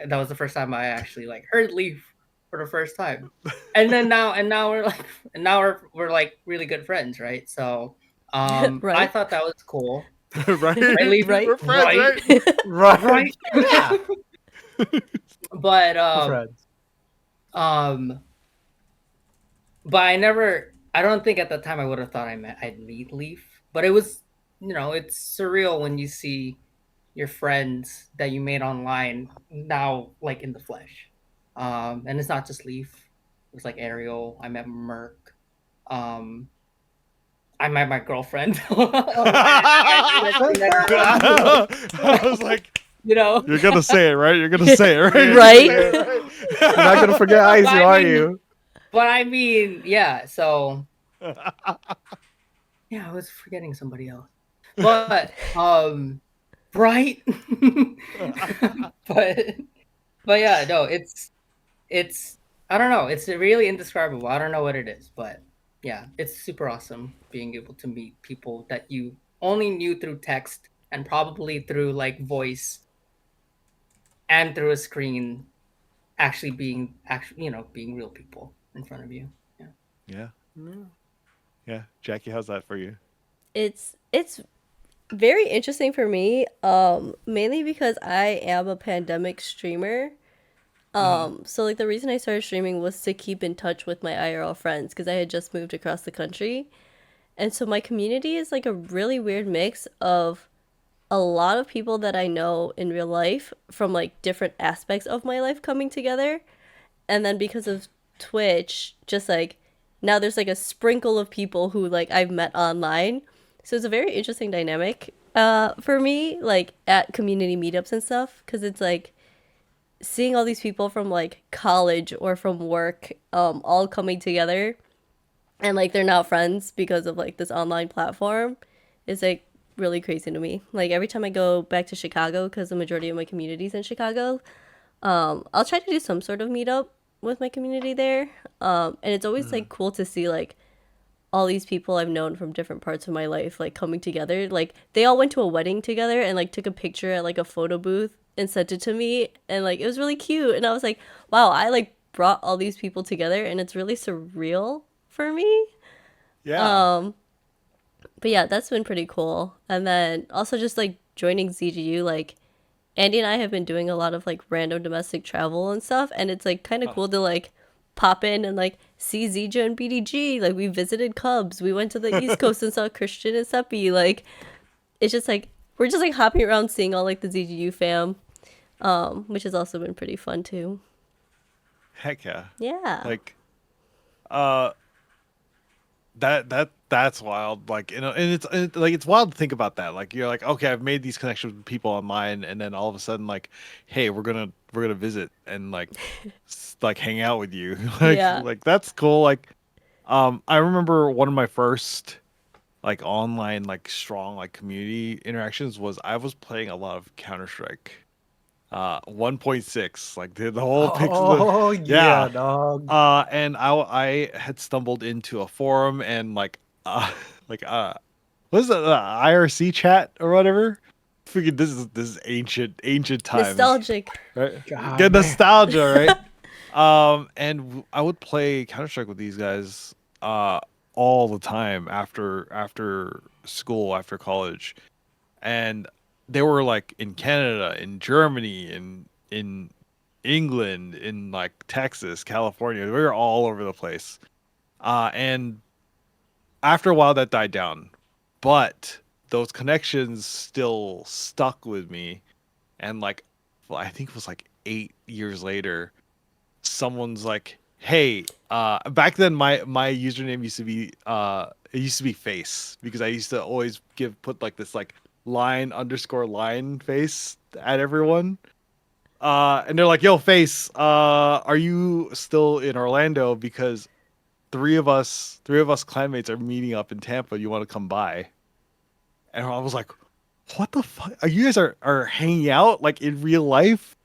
that was the first time I actually like heard Leaf for the first time. And then now we're like really good friends, right? So Right. I thought that was cool. Right? Leaf? Right. We're friends, right? Right. Right. Yeah. But Friends. but I don't think at the time I would have thought I'd meet Leaf. But it was, it's surreal when you see your friends that you made online now like in the flesh. And it's not just Leaf. It was like Ariel. I met Merc. I met my girlfriend. I was like, you're gonna say it, right? You're gonna say it, right? Right. You're not gonna forget Aizu, I are mean- you? But I mean, yeah, so yeah, I was forgetting somebody else. But right? but yeah, no, it's I don't know, it's really indescribable. I don't know what it is, but yeah, it's super awesome being able to meet people that you only knew through text and probably through like voice and through a screen, actually being real people in front of you. Yeah. Yeah. Jackie, how's that for you? It's very interesting for me, mainly because I am a pandemic streamer. So like the reason I started streaming was to keep in touch with my IRL friends, because I had just moved across the country. And so my community is like a really weird mix of a lot of people that I know in real life from like different aspects of my life coming together. And then because of Twitch, just like now there's like a sprinkle of people who like I've met online. So it's a very interesting dynamic for me, like at community meetups and stuff, because it's like seeing all these people from like college or from work all coming together, and like they're now friends because of like this online platform is like really crazy to me. Like every time I go back to Chicago, because the majority of my community's in Chicago, I'll try to do some sort of meetup with my community there, and it's always like cool to see like all these people I've known from different parts of my life like coming together. Like they all went to a wedding together and like took a picture at like a photo booth and sent it to me, and like it was really cute, and I was like, wow, I like brought all these people together, and it's really surreal for me. Yeah. But yeah, that's been pretty cool. And then also just like joining ZGU, like Andy and I have been doing a lot of like random domestic travel and stuff, and it's like kind of cool to like pop in and like see ZJ and BDG. Like we visited Cubs. We went to the East Coast and saw Christian and Seppi. Like it's just like we're just like hopping around seeing all like the ZGU fam, which has also been pretty fun too. Heck yeah. Yeah. Like, that's wild. Like, you know, and it's wild to think about that. Like, you're like, okay, I've made these connections with people online, and then all of a sudden, like, hey, we're gonna visit and like like hang out with you. Like, Yeah. like that's cool. Like, I remember one of my first like online like strong like community interactions was I was playing a lot of Counter-Strike. 1.6, like the whole pixel. Oh Yeah. yeah, dog. And I had stumbled into a forum and like like what is it, IRC chat or whatever. Freaking this is ancient times, Nostalgic. right? God, Good man. nostalgia, right? And I would play Counter Strike with these guys all the time after school, after college, and they were like in Canada, in Germany, in England, in like Texas, California. We were all over the place. And after a while, that died down, but those connections still stuck with me. And like, well, I think it was like 8 years later, someone's like, "Hey, back then my username used to be it used to be face because I used to always put like this like line underscore line face at everyone." And they're like, "Yo, face, are you still in Orlando? Because three of us clanmates are meeting up in Tampa. You want to come by?" And I was like, "What the fuck? Are you guys are hanging out like in real life?"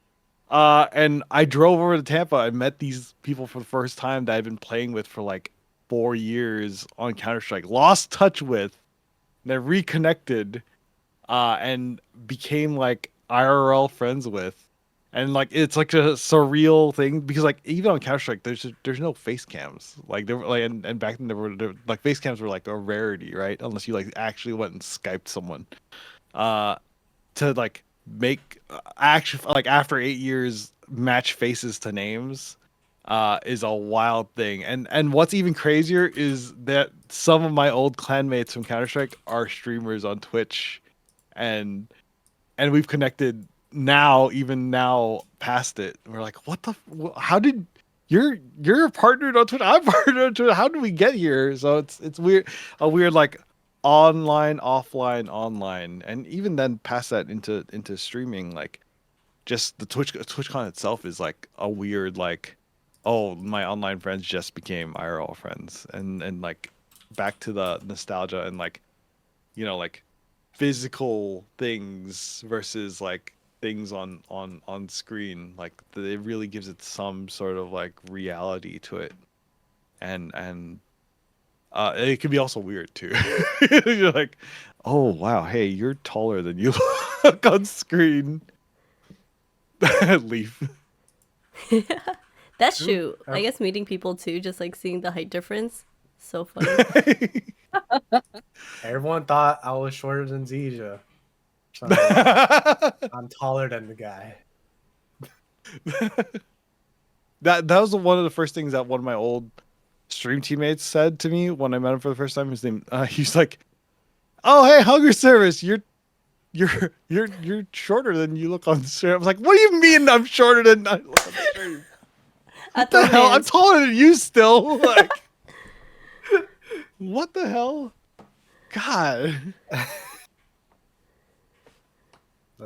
And I drove over to Tampa. I met these people for the first time that I've been playing with for like 4 years on Counter Strike. Lost touch with, and then reconnected, and became like IRL friends with. And like it's like a surreal thing because like even on Counter Strike, there's no face cams. Like there were like and back then like face cams were like a rarity, right? Unless you like actually went and Skyped someone. Uh, to like make actually like after 8 years match faces to names is a wild thing. And what's even crazier is that some of my old clanmates from Counter-Strike are streamers on Twitch, and we've connected now, even now past it. We're like, what the how did you're partnered on Twitch, I'm partnered on Twitch, how did we get here? So it's weird, a weird like online, offline, online, and even then past that into streaming. Like just the TwitchCon itself is like a weird like, oh, my online friends just became IRL friends, and like back to the nostalgia and like, you know, like physical things versus like things on screen. Like it really gives it some sort of like reality to it, and it can be also weird too. You're like, oh wow, hey, you're taller than you look on screen. Leaf. That's true. I guess meeting people too, just like seeing the height difference. So funny. Everyone thought I was shorter than Zija. So I'm taller than the guy. That was one of the first things that one of my old stream teammates said to me when I met him for the first time. His name, he's like, "Oh, hey, Hunger Service, you're shorter than you look on stream." I was like, "What do you mean I'm shorter than I look on stream? What the hell? I'm taller than you still." Like, what the hell? God.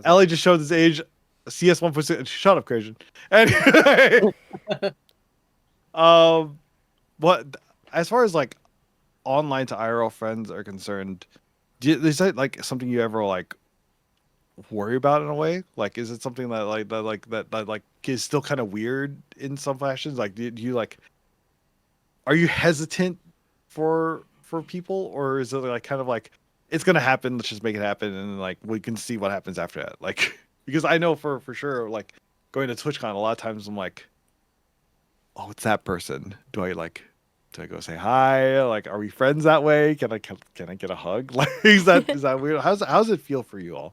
Ellie just showed his age. CS 1.6. Shut up, Christian. Anyway, what as far as like online to IRL friends are concerned, is that like something you ever like worry about in a way? Like, is it something that like is still kind of weird in some fashions? Like, do you like, are you hesitant for people, or is it like kind of like it's gonna happen, let's just make it happen, and like we can see what happens after that? Like, because I know for sure, like going to TwitchCon, a lot of times I'm like, oh, it's that person. Do I go say hi? Like, are we friends that way? Can I get a hug? Like, is that weird? How's it feel for you all?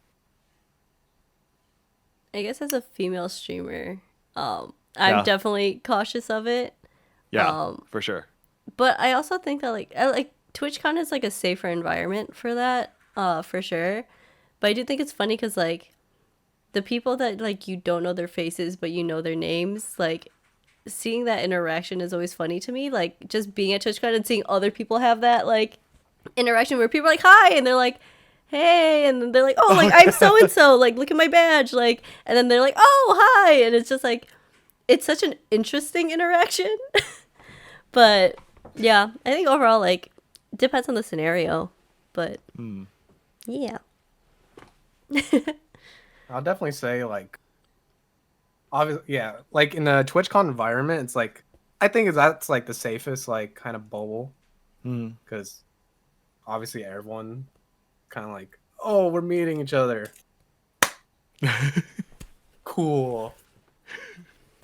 I guess as a female streamer, I'm Yeah. definitely cautious of it. Yeah, for sure. But I also think that like TwitchCon is like a safer environment for that, for sure. But I do think it's funny because like the people that like you don't know their faces but you know their names, like seeing that interaction is always funny to me. Like just being at TwitchCon and seeing other people have that like interaction where people are like hi and they're like hey and then they're like oh like I'm so and so like look at my badge like and then they're like oh hi and it's just like it's such an interesting interaction. But yeah, I think overall like depends on the scenario, but yeah. I'll definitely say like obviously yeah, like in the TwitchCon environment, it's like I think that's like the safest like kind of bubble because obviously everyone kind of like oh we're meeting each other, cool.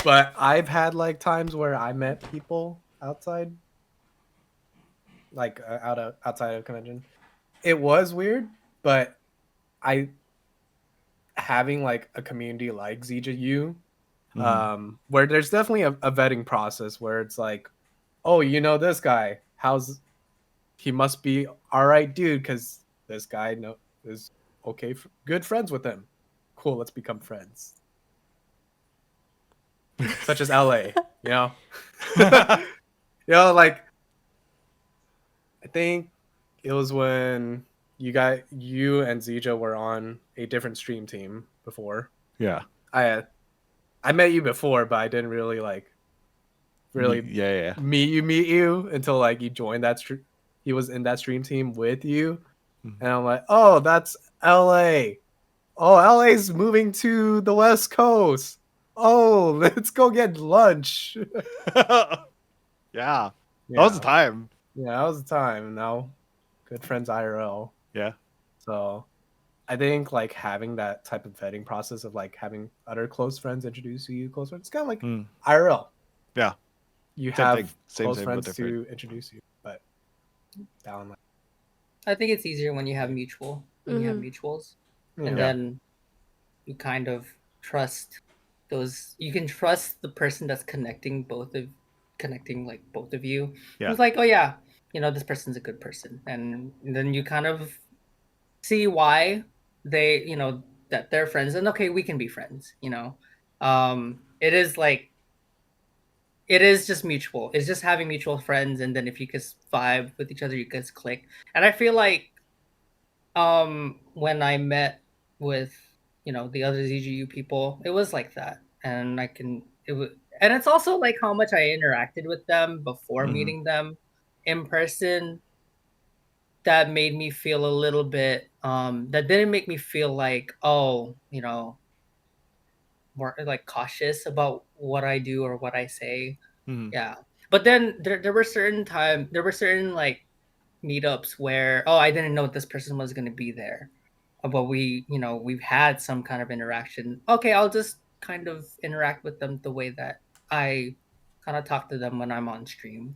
But I've had like times where I met people outside, like outside of convention. It was weird, but I having like a community like ZJU, where there's definitely a vetting process where it's like, oh, you know this guy, he must be all right, dude, because this guy is okay, good friends with him. Cool, let's become friends. Such as LA, you know, like I think it was when you and Zija were on a different stream team before. Yeah. I met you before, but I didn't really meet you until like you joined that stream. He was in that stream team with you, and I'm like, oh, that's LA. Oh, LA's moving to the West Coast. Oh, let's go get lunch. Yeah. That was the time. Yeah, that was the time. Now, good friends IRL. Yeah. So, I think like having that type of vetting process of like having other close friends introduce you close friends, it's kind of like IRL. Yeah. You Same have thing. Same, close friends to introduce you, but down like I think it's easier when you have mutuals, and then you kind of trust those. You can trust the person that's connecting both of you. Yeah. It's like, oh yeah, this person's a good person, and then you kind of see why they, that they're friends, and okay, we can be friends. It is like it is just mutual. It's just having mutual friends, and then if you guys vibe with each other, you guys click. And I feel like, when I met with the other ZGU people, it was like that, and and it's also like how much I interacted with them before meeting them in person. That made me feel a little bit. That didn't make me feel like more like cautious about what I do or what I say. Yeah. But then there were certain like meetups where I didn't know this person was gonna be there. But we've had some kind of interaction. Okay, I'll just kind of interact with them the way that I kind of talk to them when I'm on stream,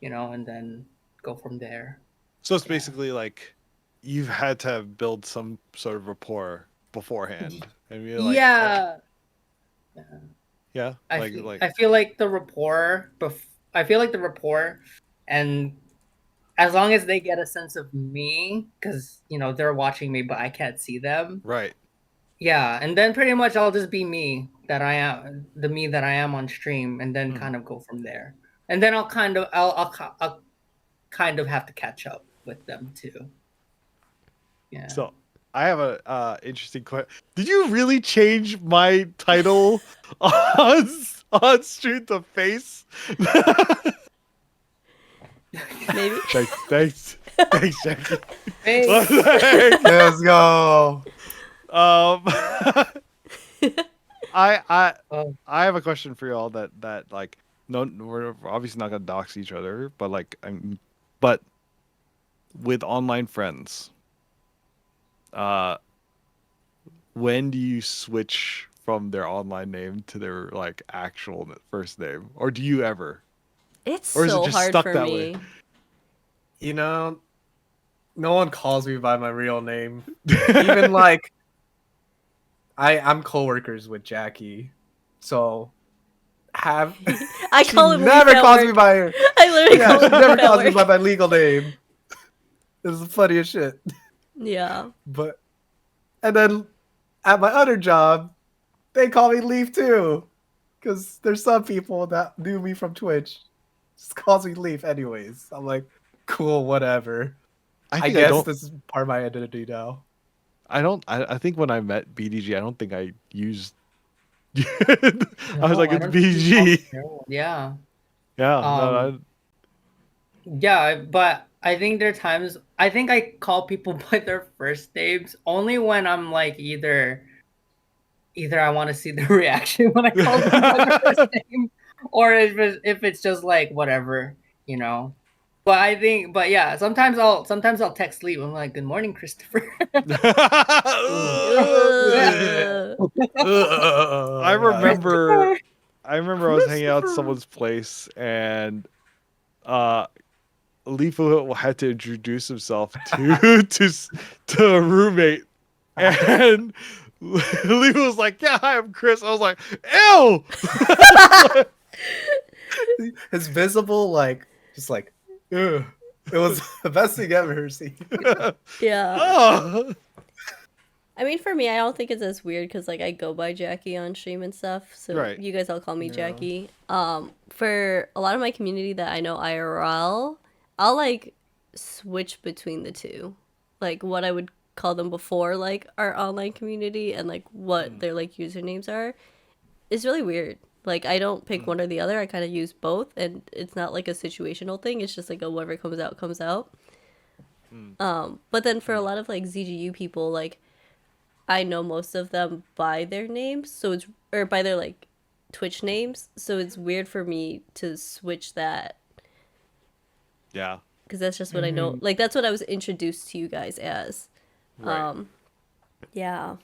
and then go from there. So it's basically like you've had to build some sort of rapport beforehand. And you're like, yeah. Yeah. I feel like the rapport and as long as they get a sense of me, because they're watching me but I can't see them. Right. Yeah, and then pretty much I'll just be me that I am on stream, and then kind of go from there. And then I'll kind of have to catch up with them too. Yeah. So I have a interesting question. Did you really change my title on stream to face? Maybe. Thanks, Jackie. Thanks. let's go. I have a question for y'all that like no, we're obviously not gonna dox each other, but like but with online friends, when do you switch from their online name to their like actual first name, or do you ever? It's Or is it so just hard stuck for that me. way? No one calls me by my real name. Even like I'm coworkers with Jackie, so have. I She call him never Leaf at calls me work. by her. I literally Yeah, call she him never Leaf at calls me work. by my legal name. This is the funniest shit. Yeah. But and then at my other job, they call me Leaf too, because there's some people that knew me from Twitch, just calls me Leaf anyways. I'm like, cool, whatever. I think guess this is part of my identity now. I think when I met BDG, I don't think I used. I was like, I it's don't think you call BDG. Carol. Yeah. Yeah, Um, yeah, but I think there are times I think I call people by their first names only when I'm like either I want to see the reaction when I call them by their first name, or if it's just like whatever, you know. But I think, but yeah, sometimes I'll text Lee. I'm like, "Good morning, Christopher." Ugh. I remember I was hanging out at Christopher. someone's place and uh Leafu had to introduce himself to a roommate and Leafu was like, "Yeah, hi, I'm Chris." I was like, "Ew!" His visible, like, just like, ugh. It was the best thing I've ever seen. Yeah. Oh. I mean, for me, I don't think it's as weird because like I go by Jackie on stream and stuff. So Right. you guys all call me Yeah. Jackie. For a lot of my community that I know IRL, I'll like switch between the two, like what I would call them before like our online community and like what their like usernames are. It's really weird. Like I don't pick one or the other. I kind of use both, and it's not like a situational thing. It's just like a whatever comes out comes out. But then for a lot of like ZGU people, like I know most of them by their names, so it's or by their like Twitch names, so it's weird for me to switch that Yeah. because that's just what I know. Like that's what I was introduced to you guys as. Right. Yeah.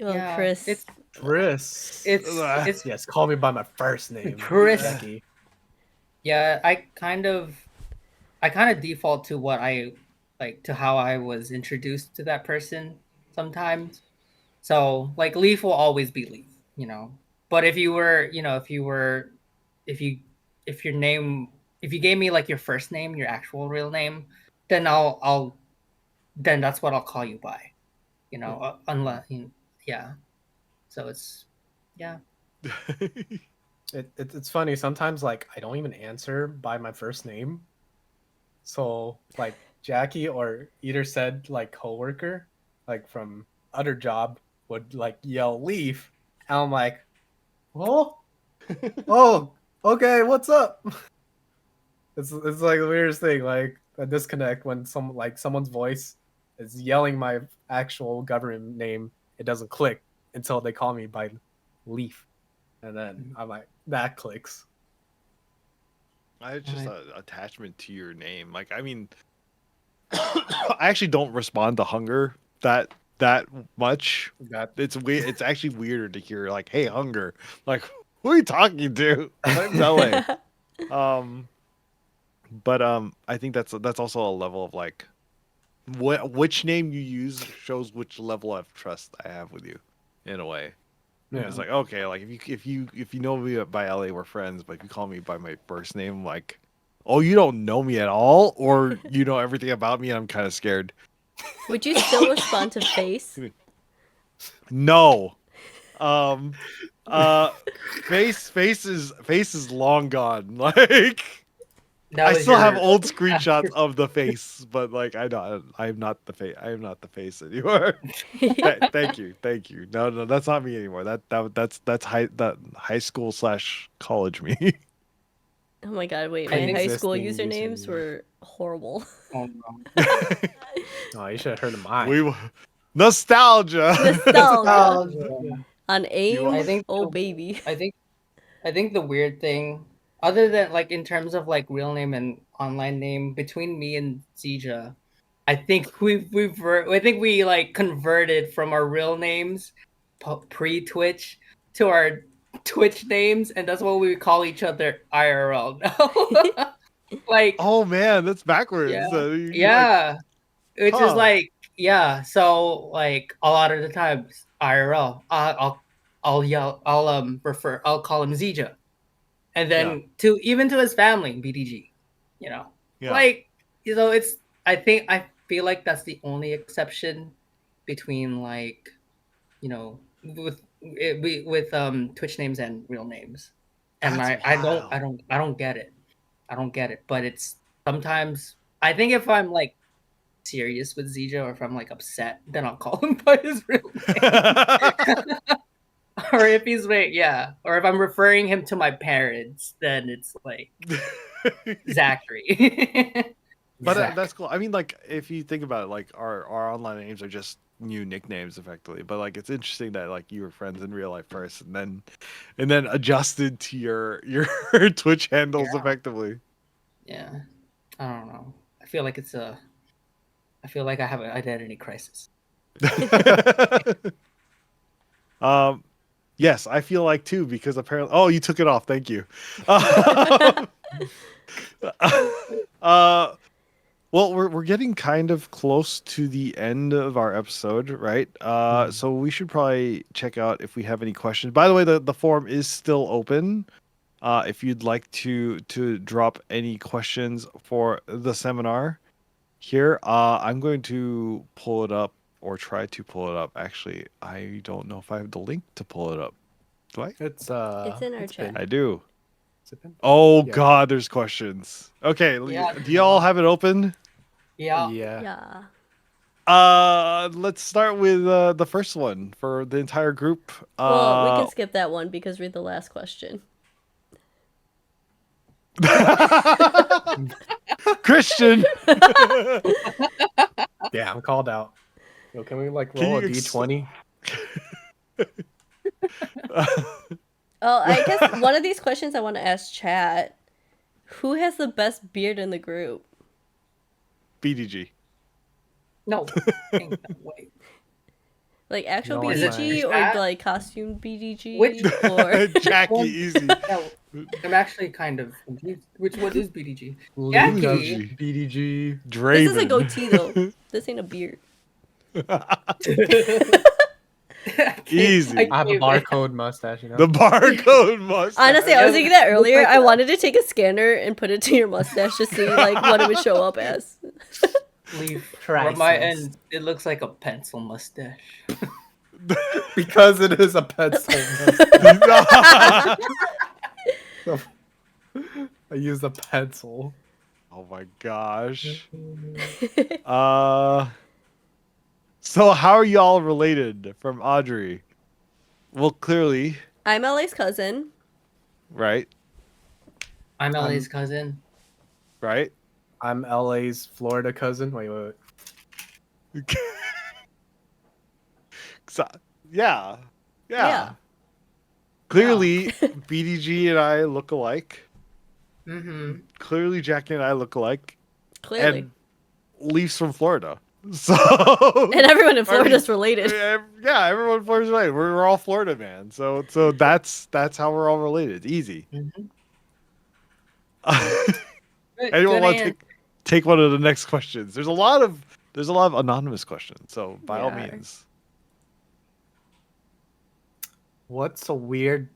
Oh, Yeah, Chris. Chris. It's Yes, call me by my first name. Chris. Jackie. yeah. I kind of default to what I like to how I was introduced to that person sometimes. So like Leaf will always be Leaf, you know. But if you were, you know, if you if your name if you gave me like your first name, your actual real name, then I'll then that's what I'll call you by, you know. Unless yeah. So it's yeah. It's funny. Sometimes, like, I don't even answer by my first name. So, like, Jackie or either said, like, coworker, like, from other job would, like, yell, leave. And I'm like, oh, oh, okay, what's up? It's like the weirdest thing, like, a disconnect when someone's voice is yelling my actual government name. It doesn't click until they call me by Leaf. And then I'm like, that clicks. It's just an attachment to your name. Like, I mean, I actually don't respond to hunger that much. It's weird. It's actually weirder to hear like, "Hey, hunger." Like, who are you talking to? I'm LA. But I think that's also a level of like, which name you use shows which level of trust I have with you, in a way. Yeah. It's like, okay, like if you know me by LA, we're friends, but if you call me by my first name, like, oh, you don't know me at all, or you know everything about me, and I'm kind of scared. Would you still respond to face? No. Face is long gone. Like, That I was still have your- old screenshots of the face, but like I am not the face. I am not the face anymore. Thank you. No, that's not me anymore. That's high school / college me. Oh my god, wait, I my think high school existing usernames username. were horrible. Oh, no. Oh, you should have heard of mine. Nostalgia. Nostalgia. On I AIM, think oh baby. I think the weird thing, other than like in terms of like real name and online name, between me and ZJA, I think we like converted from our real names pre Twitch to our Twitch names, and that's what we call each other IRL now. Like Oh man, that's backwards. yeah, You, like, yeah, which is huh. like yeah. So like a lot of the times IRL, I'll call him ZJ. And then to his family, BDG. You know. Yeah. Like, it's I feel like that's the only exception between like, with Twitch names and real names. And That's I wild. don't get it. I don't get it. But it's sometimes I think if I'm like serious with ZJ or if I'm like upset, then I'll call him by his real name. Or if he's or if I'm referring him to my parents, then it's like Zachary. But Zach. that's cool. I mean, like, if you think about it, like, our online names are just new nicknames, effectively. But like, it's interesting that like you were friends in real life first, and then adjusted to your Twitch handles Yeah. effectively. Yeah, I don't know. I feel like I feel like I have an identity crisis. Yes, I feel like too, because apparently, oh, you took it off. Thank you. Well, we're getting kind of close to the end of our episode, right? So we should probably check out if we have any questions. By the way, the forum is still open. If you'd like to drop any questions for the seminar here, I'm going to pull it up or try to pull it up. Actually, I don't know if I have the link to pull it up. Do I? It's in our chat. pinned. I do. Is it pinned? Oh Yeah. God, there's questions. Okay, Yeah. do y'all have it open? Yeah. Yeah. Let's start with the first one for the entire group. Well, we can skip that one because read the last question. Christian. Yeah, I'm called out. Yo, can we like Can roll a you d20? Oh, I guess one of these questions I want to ask chat. Who has the best beard in the group? BDG. No. Ain't no way. Like actual No, BDG or Chat? like costume BDG? Which- Or Jackie, One- easy. No, I'm actually kind of confused. What is BDG? Jackie. BDG. Draven. this is a goatee though. This ain't a beard. Easy. I have a barcode mustache, you know. The barcode mustache. Honestly, I was thinking that Looks earlier. like I a- wanted to take a scanner and put it to your mustache to see like what it would show up as. From my end, it looks like a pencil mustache. Because it is a pencil. I use a pencil. Oh my gosh. So how are y'all related from Audrey? Well, clearly, I'm LA's cousin. right? I'm LA's cousin. Right? I'm LA's Florida cousin. Wait. So, yeah. Yeah. Clearly, BDG and I look alike. Mm-hmm. Clearly, Jackie and I look alike. Clearly. And Leaf's from Florida. So And everyone in Florida's related. Yeah, everyone in Florida's related. We're all Florida, man. So that's how we're all related. Easy. Mm-hmm. Anyone want to take one of the next questions? There's a lot of anonymous questions. So by all Yeah. means. What's a weird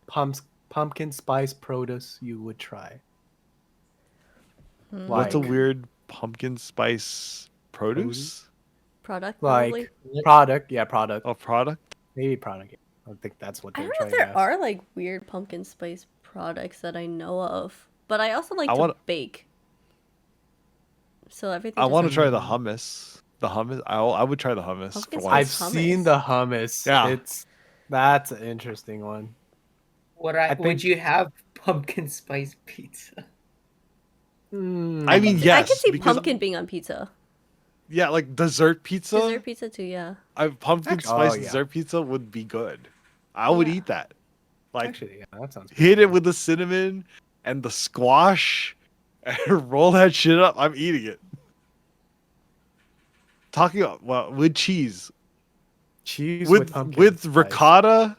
pumpkin spice produce you would try? What's a Like- weird pumpkin spice produce? Product, Like probably. product? Yeah, product. A product? Maybe product. I think that's what I they're don't know if trying there to ask. are like weird pumpkin spice products that I know of, but I also like I to wanna- bake. So everything. I just want to like- try the hummus. The hummus. I would try the hummus. Pumpkin For spice once. I've hummus. seen the hummus. Yeah. That's an interesting one. Would think- would you have pumpkin spice pizza? I mean, I yes. can see because- pumpkin being on pizza. Yeah, like dessert pizza. Dessert pizza too, yeah. Pumpkin Actually- spice oh, yeah. dessert pizza would be good. I would Yeah. eat that. Like, Actually, yeah, that sounds hit pretty it with the cinnamon and the squash and roll that shit up. I'm eating it. Talking about, well, with cheese, cheese with pumpkin spice. ricotta,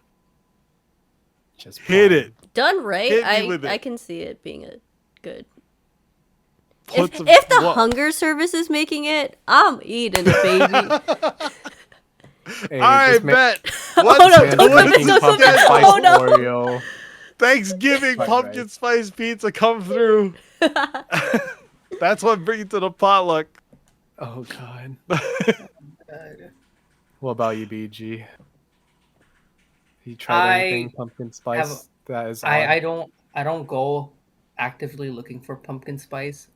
Just hit plain. it. Done right, Hit me with I it. can see it being a good. Put If, some- if the what- hunger service is making it, I'm eating it, baby. Hey, I this man- bet. Oh What's no, man don't what's come in, making don't come the in. pumpkin spice Oh no. Oreo. Thanksgiving Fried pumpkin rice. spice pizza come through. That's what brings to the potluck. Oh god. God. What about you, BG? You tried I anything pumpkin have spice that is odd? I don't go actively looking for pumpkin spice.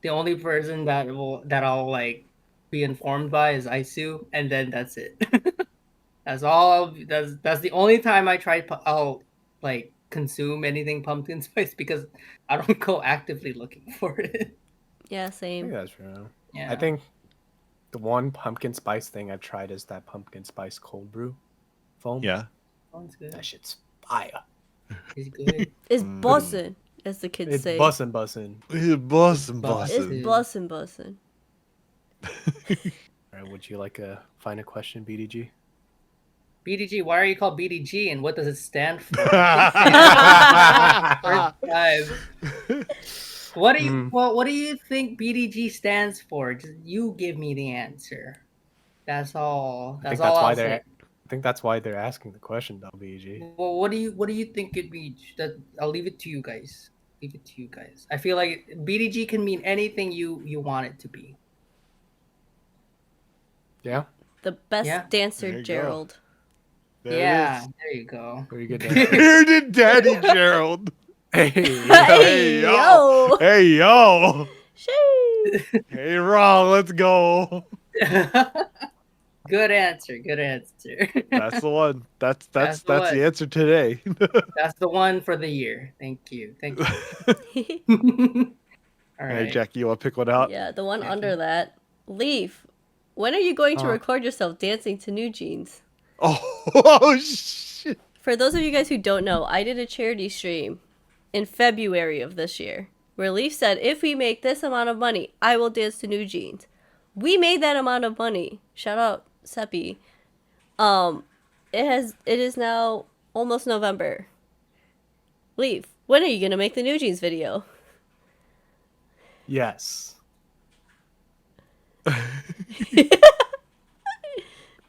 The only person that I'll like be informed by is Isu, and then that's it. That's all. That's the only time I try. I'll like consume anything pumpkin spice because I don't go actively looking for it. Yeah, I think same. that's true. Yeah, I think the one pumpkin spice thing I've tried is that pumpkin spice cold brew foam. Yeah. sounds good. That shit's fire. It's good. It's Mm. bussin', as the kids It's say. bussin' bussin'. Bussin', It's bussin'. bussin' bussin'. All right, would you like to find a question, BDG? BDG. Why are you called BDG, and what does it stand for? First time. What do you Mm. what do you think BDG stands for? Just you give me the answer. That's all. I That's think all that's why I'll they're. say. I think that's why they're asking the question, though, BG. Well, what do you think it means? That I'll leave it to you guys. Leave it to you guys. I feel like BDG can mean anything you want it to be. Yeah, The best Yeah. dancer, There you go. Gerald. There Yeah, it is. there you go. very good. Here did Daddy Gerald. Hey, Hey, yo. Hey yo. Shee. Hey Ron, let's go. Good answer. Good answer. That's the one. That's That's the the one. answer today. That's the one for the year. Thank you. Thank you. All Hey right. Jackie, you want to pick one out? Yeah, the one Yeah. under that. Leaf. When are you going to Huh. record yourself dancing to New Jeans? Oh shit. For those of you guys who don't know, I did a charity stream in February of this year where Leaf said, if we make this amount of money, I will dance to New Jeans. We made that amount of money. Shout out Seppi. It is now almost November. Leaf, when are you gonna make the New Jeans video? yes.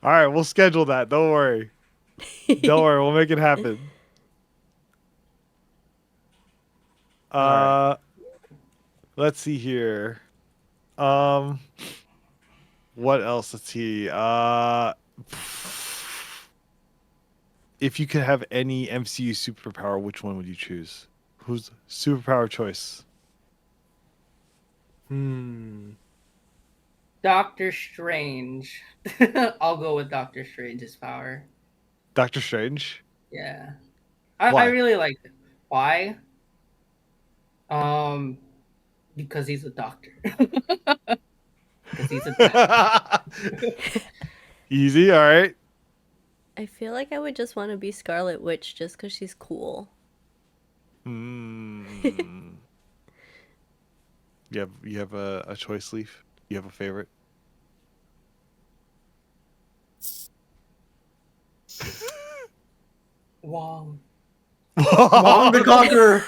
All right, we'll schedule that. Don't worry. Don't worry, we'll make it happen. All Let's see here. What else? Let's see. If you could have any MCU superpower, which one would you choose? Who's superpower choice? Doctor Strange. I'll go with Doctor Strange's power. Doctor Strange. Yeah. Why? I really like it. Why? Because he's a doctor. Because he's a doctor. Easy. All right. I feel like I would just want to be Scarlet Witch just because she's cool. Hmm. You have a choice, Leaf? You have a favorite? Wong. Wong the Conqueror.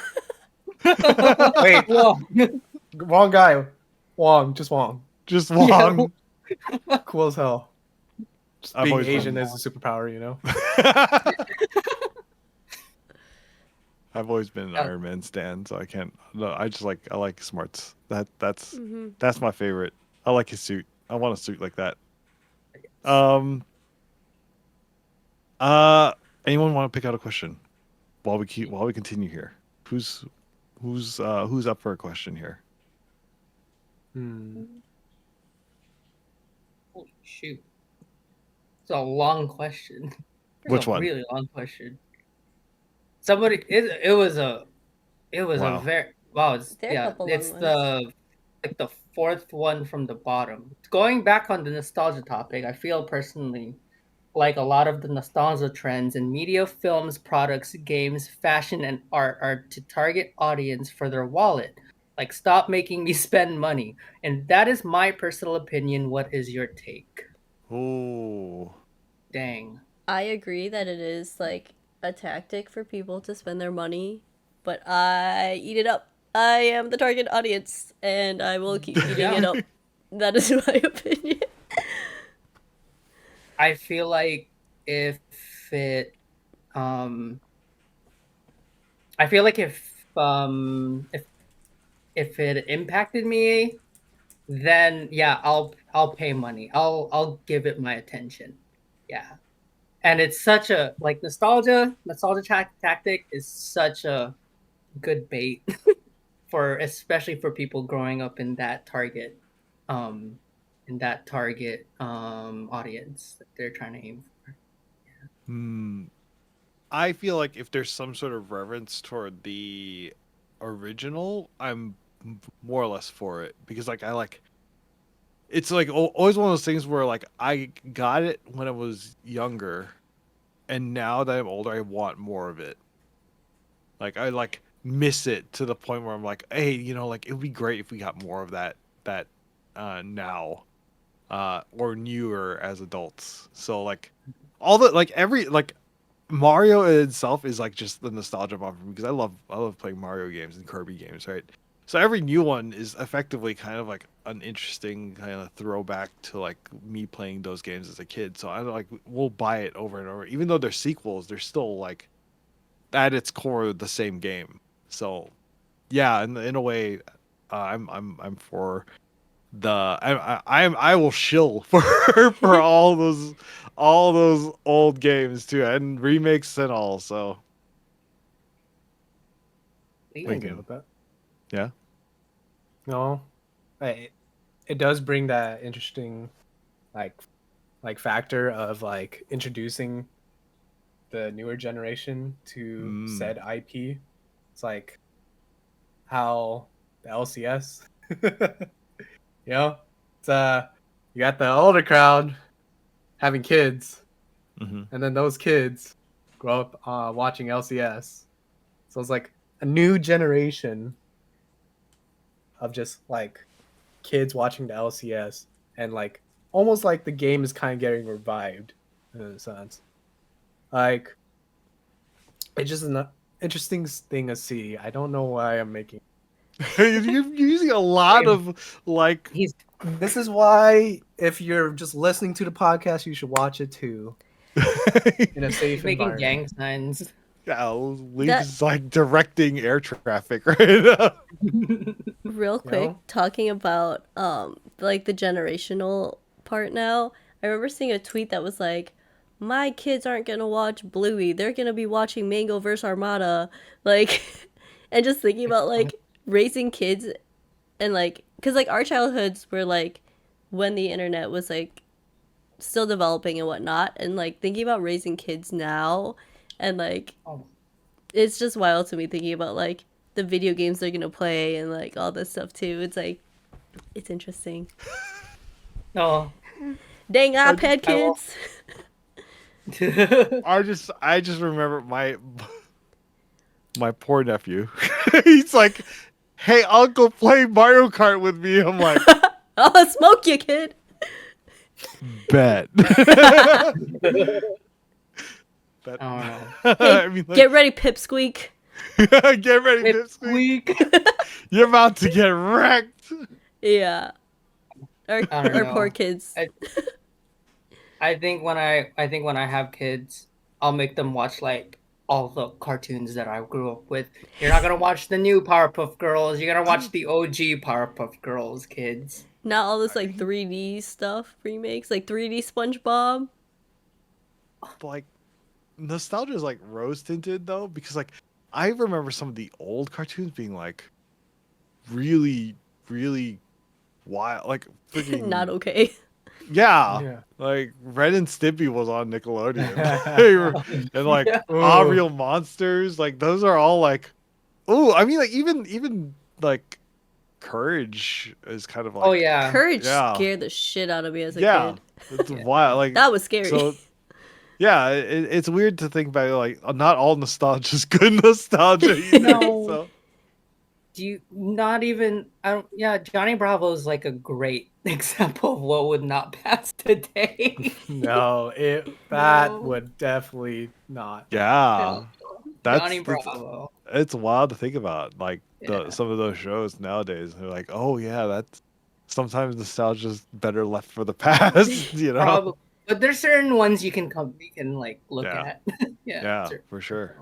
Wait, Wong. wrong guy. Wong, just Wong. Just Yeah. one. Cool as hell. Just I've being always Asian been is a superpower, you know. I've always been an Yeah. Iron Man stan, so I can't. No, I like smarts. That's Mm-hmm. that's my favorite. I like his suit. I want a suit like that. Anyone want to pick out a question while we continue here? Who's up for a question here? Holy shoot. It's a long question. It's Which a one? really long question. Somebody it was a Wow. very wow, There are a couple long it's ones. the fourth one from the bottom. Going back on the nostalgia topic, I feel personally like a lot of the nostalgia trends in media, films, products, games, fashion, and art are to target audience for their wallet. Like, stop making me spend money. And that is my personal opinion. What is your take? Oh. Dang. I agree that it is like a tactic for people to spend their money, but I eat it up. I am the target audience, and I will keep eating it up. That is my opinion. I feel like if it um I feel like if it impacted me, then yeah, I'll pay money. I'll give it my attention. Yeah. And it's such a like tactic is such a good bait for especially for people growing up um in that target audience that they're trying to aim for. Hmm. I feel like if there's some sort of reverence toward the original, I'm more or less for it because like I like it's like always one of those things where like I got it when I was younger, and now that I'm older, I want more of it. Like I like miss it to the point where I'm like, hey, like it would be great if we got more of that now, or newer as adults. So like all the like every like Mario in itself is like just the nostalgia bomb for me because I love playing Mario games and Kirby games, right? So every new one is effectively kind of like an interesting kind of throwback to like me playing those games as a kid. So I like we'll buy it over and over, even though they're sequels. They're still like at its core the same game. So yeah, in a way, I'm for the I will shill for for all those old games too and remakes and all. So I thank get you. with that. Yeah. No, it does bring that interesting, like, factor of like introducing the newer generation to Mm. said IP. It's like how the LCS, you know, it's you got the older crowd having kids, Mm-hmm. and then those kids grow up watching LCS. So it's like a new generation of just like kids watching the LCS, and like almost like the game is kind of getting revived in a sense. Like it's just an interesting thing to see. I don't know why I'm making. You're using a lot of like. He's This is why if you're just listening to the podcast, you should watch it too in a safe making environment. gang signs. Yeah, That Leaf's like directing air traffic right now. real You quick, know? talking about like the generational part now. I remember seeing a tweet that was like, "My kids aren't gonna watch Bluey. They're gonna be watching Mango vs Armada." Like, and just thinking about like raising kids and like, cause like our childhoods were like when the internet was like still developing and whatnot, and like thinking about raising kids now, and like Oh, it's just wild to me thinking about like the video games they're gonna play and like all this stuff too. It's like it's interesting. no. Dang iPad I will. kids. I just remember my poor nephew. He's like, "Hey, Uncle, play Mario Kart with me." I'm like, I'll smoke you, kid. "Bet." I don't know. Hey, I mean, like, get ready, Pipsqueak. get ready, Pipsqueak. You're about to get wrecked. Yeah. Our, I don't our know. poor kids. I think when I have kids, I'll make them watch like all the cartoons that I grew up with. You're not gonna watch the new Powerpuff Girls. You're gonna watch the OG Powerpuff Girls, kids. Not all this like 3D stuff remakes, like 3D SpongeBob. Like, nostalgia is like rose tinted though, because like I remember some of the old cartoons being like really, really wild, like freaking Not okay. yeah. Yeah. Like Ren and Stimpy was on Nickelodeon. They were- and like Yeah. Ah Ooh. Real Monsters, like those are all like oh, I mean like even like Courage is kind of like Oh yeah. Courage yeah. scared the shit out of me as a yeah. kid. It's wild. Like That was scary. so yeah, it's weird to think about like not all nostalgia is good nostalgia either. No. So Do you not even? I don't. Yeah, Johnny Bravo is like a great example of what would not pass today. No, that No. would definitely not. yeah. Johnny That's Bravo. it's wild to think about like Yeah. some of those shows nowadays. They're like, oh yeah, that's sometimes nostalgia's better left for the past, you know. Probably But there's certain ones you can like look Yeah. at. Yeah, certain- for sure.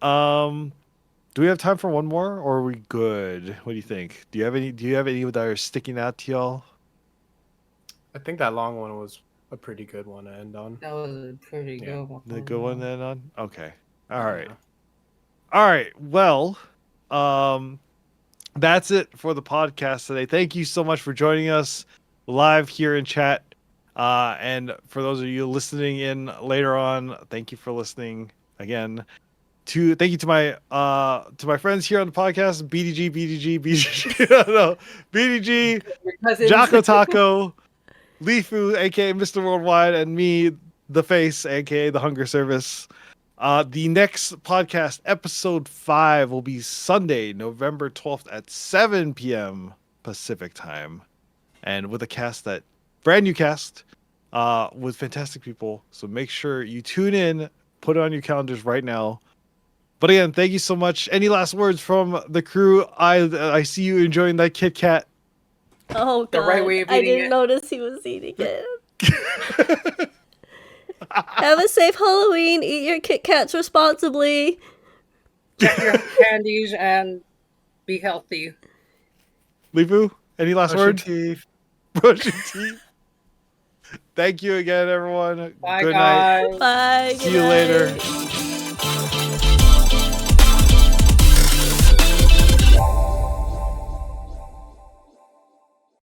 Do we have time for one more, or are we good? What do you think? Do you have any that are sticking out to y'all? I think that long one was a pretty good one to end on. That was a pretty Yeah. good one. The good one then on? Okay. All right. Yeah. All right. Well, that's it for the podcast today. Thank you so much for joining us live here in chat. And for those of you listening in later on, thank you for listening again. Thank you to my friends here on the podcast, BDG, no, BDG, Your cousins. Jocko Taco, Leafu, aka Mr. Worldwide, and me, the Face, aka the Hunger Service. The next podcast, episode 5, will be Sunday, November 12th at 7 p.m. Pacific time, and with a brand new cast, with fantastic people. So make sure you tune in, put it on your calendars right now. But again, thank you so much. Any last words from the crew? I see you enjoying that Kit Kat. Oh, The God. right way of I eating didn't it. notice he was eating it. Have a safe Halloween. Eat your Kit Kats responsibly. Check your candies and be healthy. Leafu, any last Brush your words? teeth. Brush your teeth. Thank you again, everyone. Bye, Good guys. night. Bye. See Good you later. night.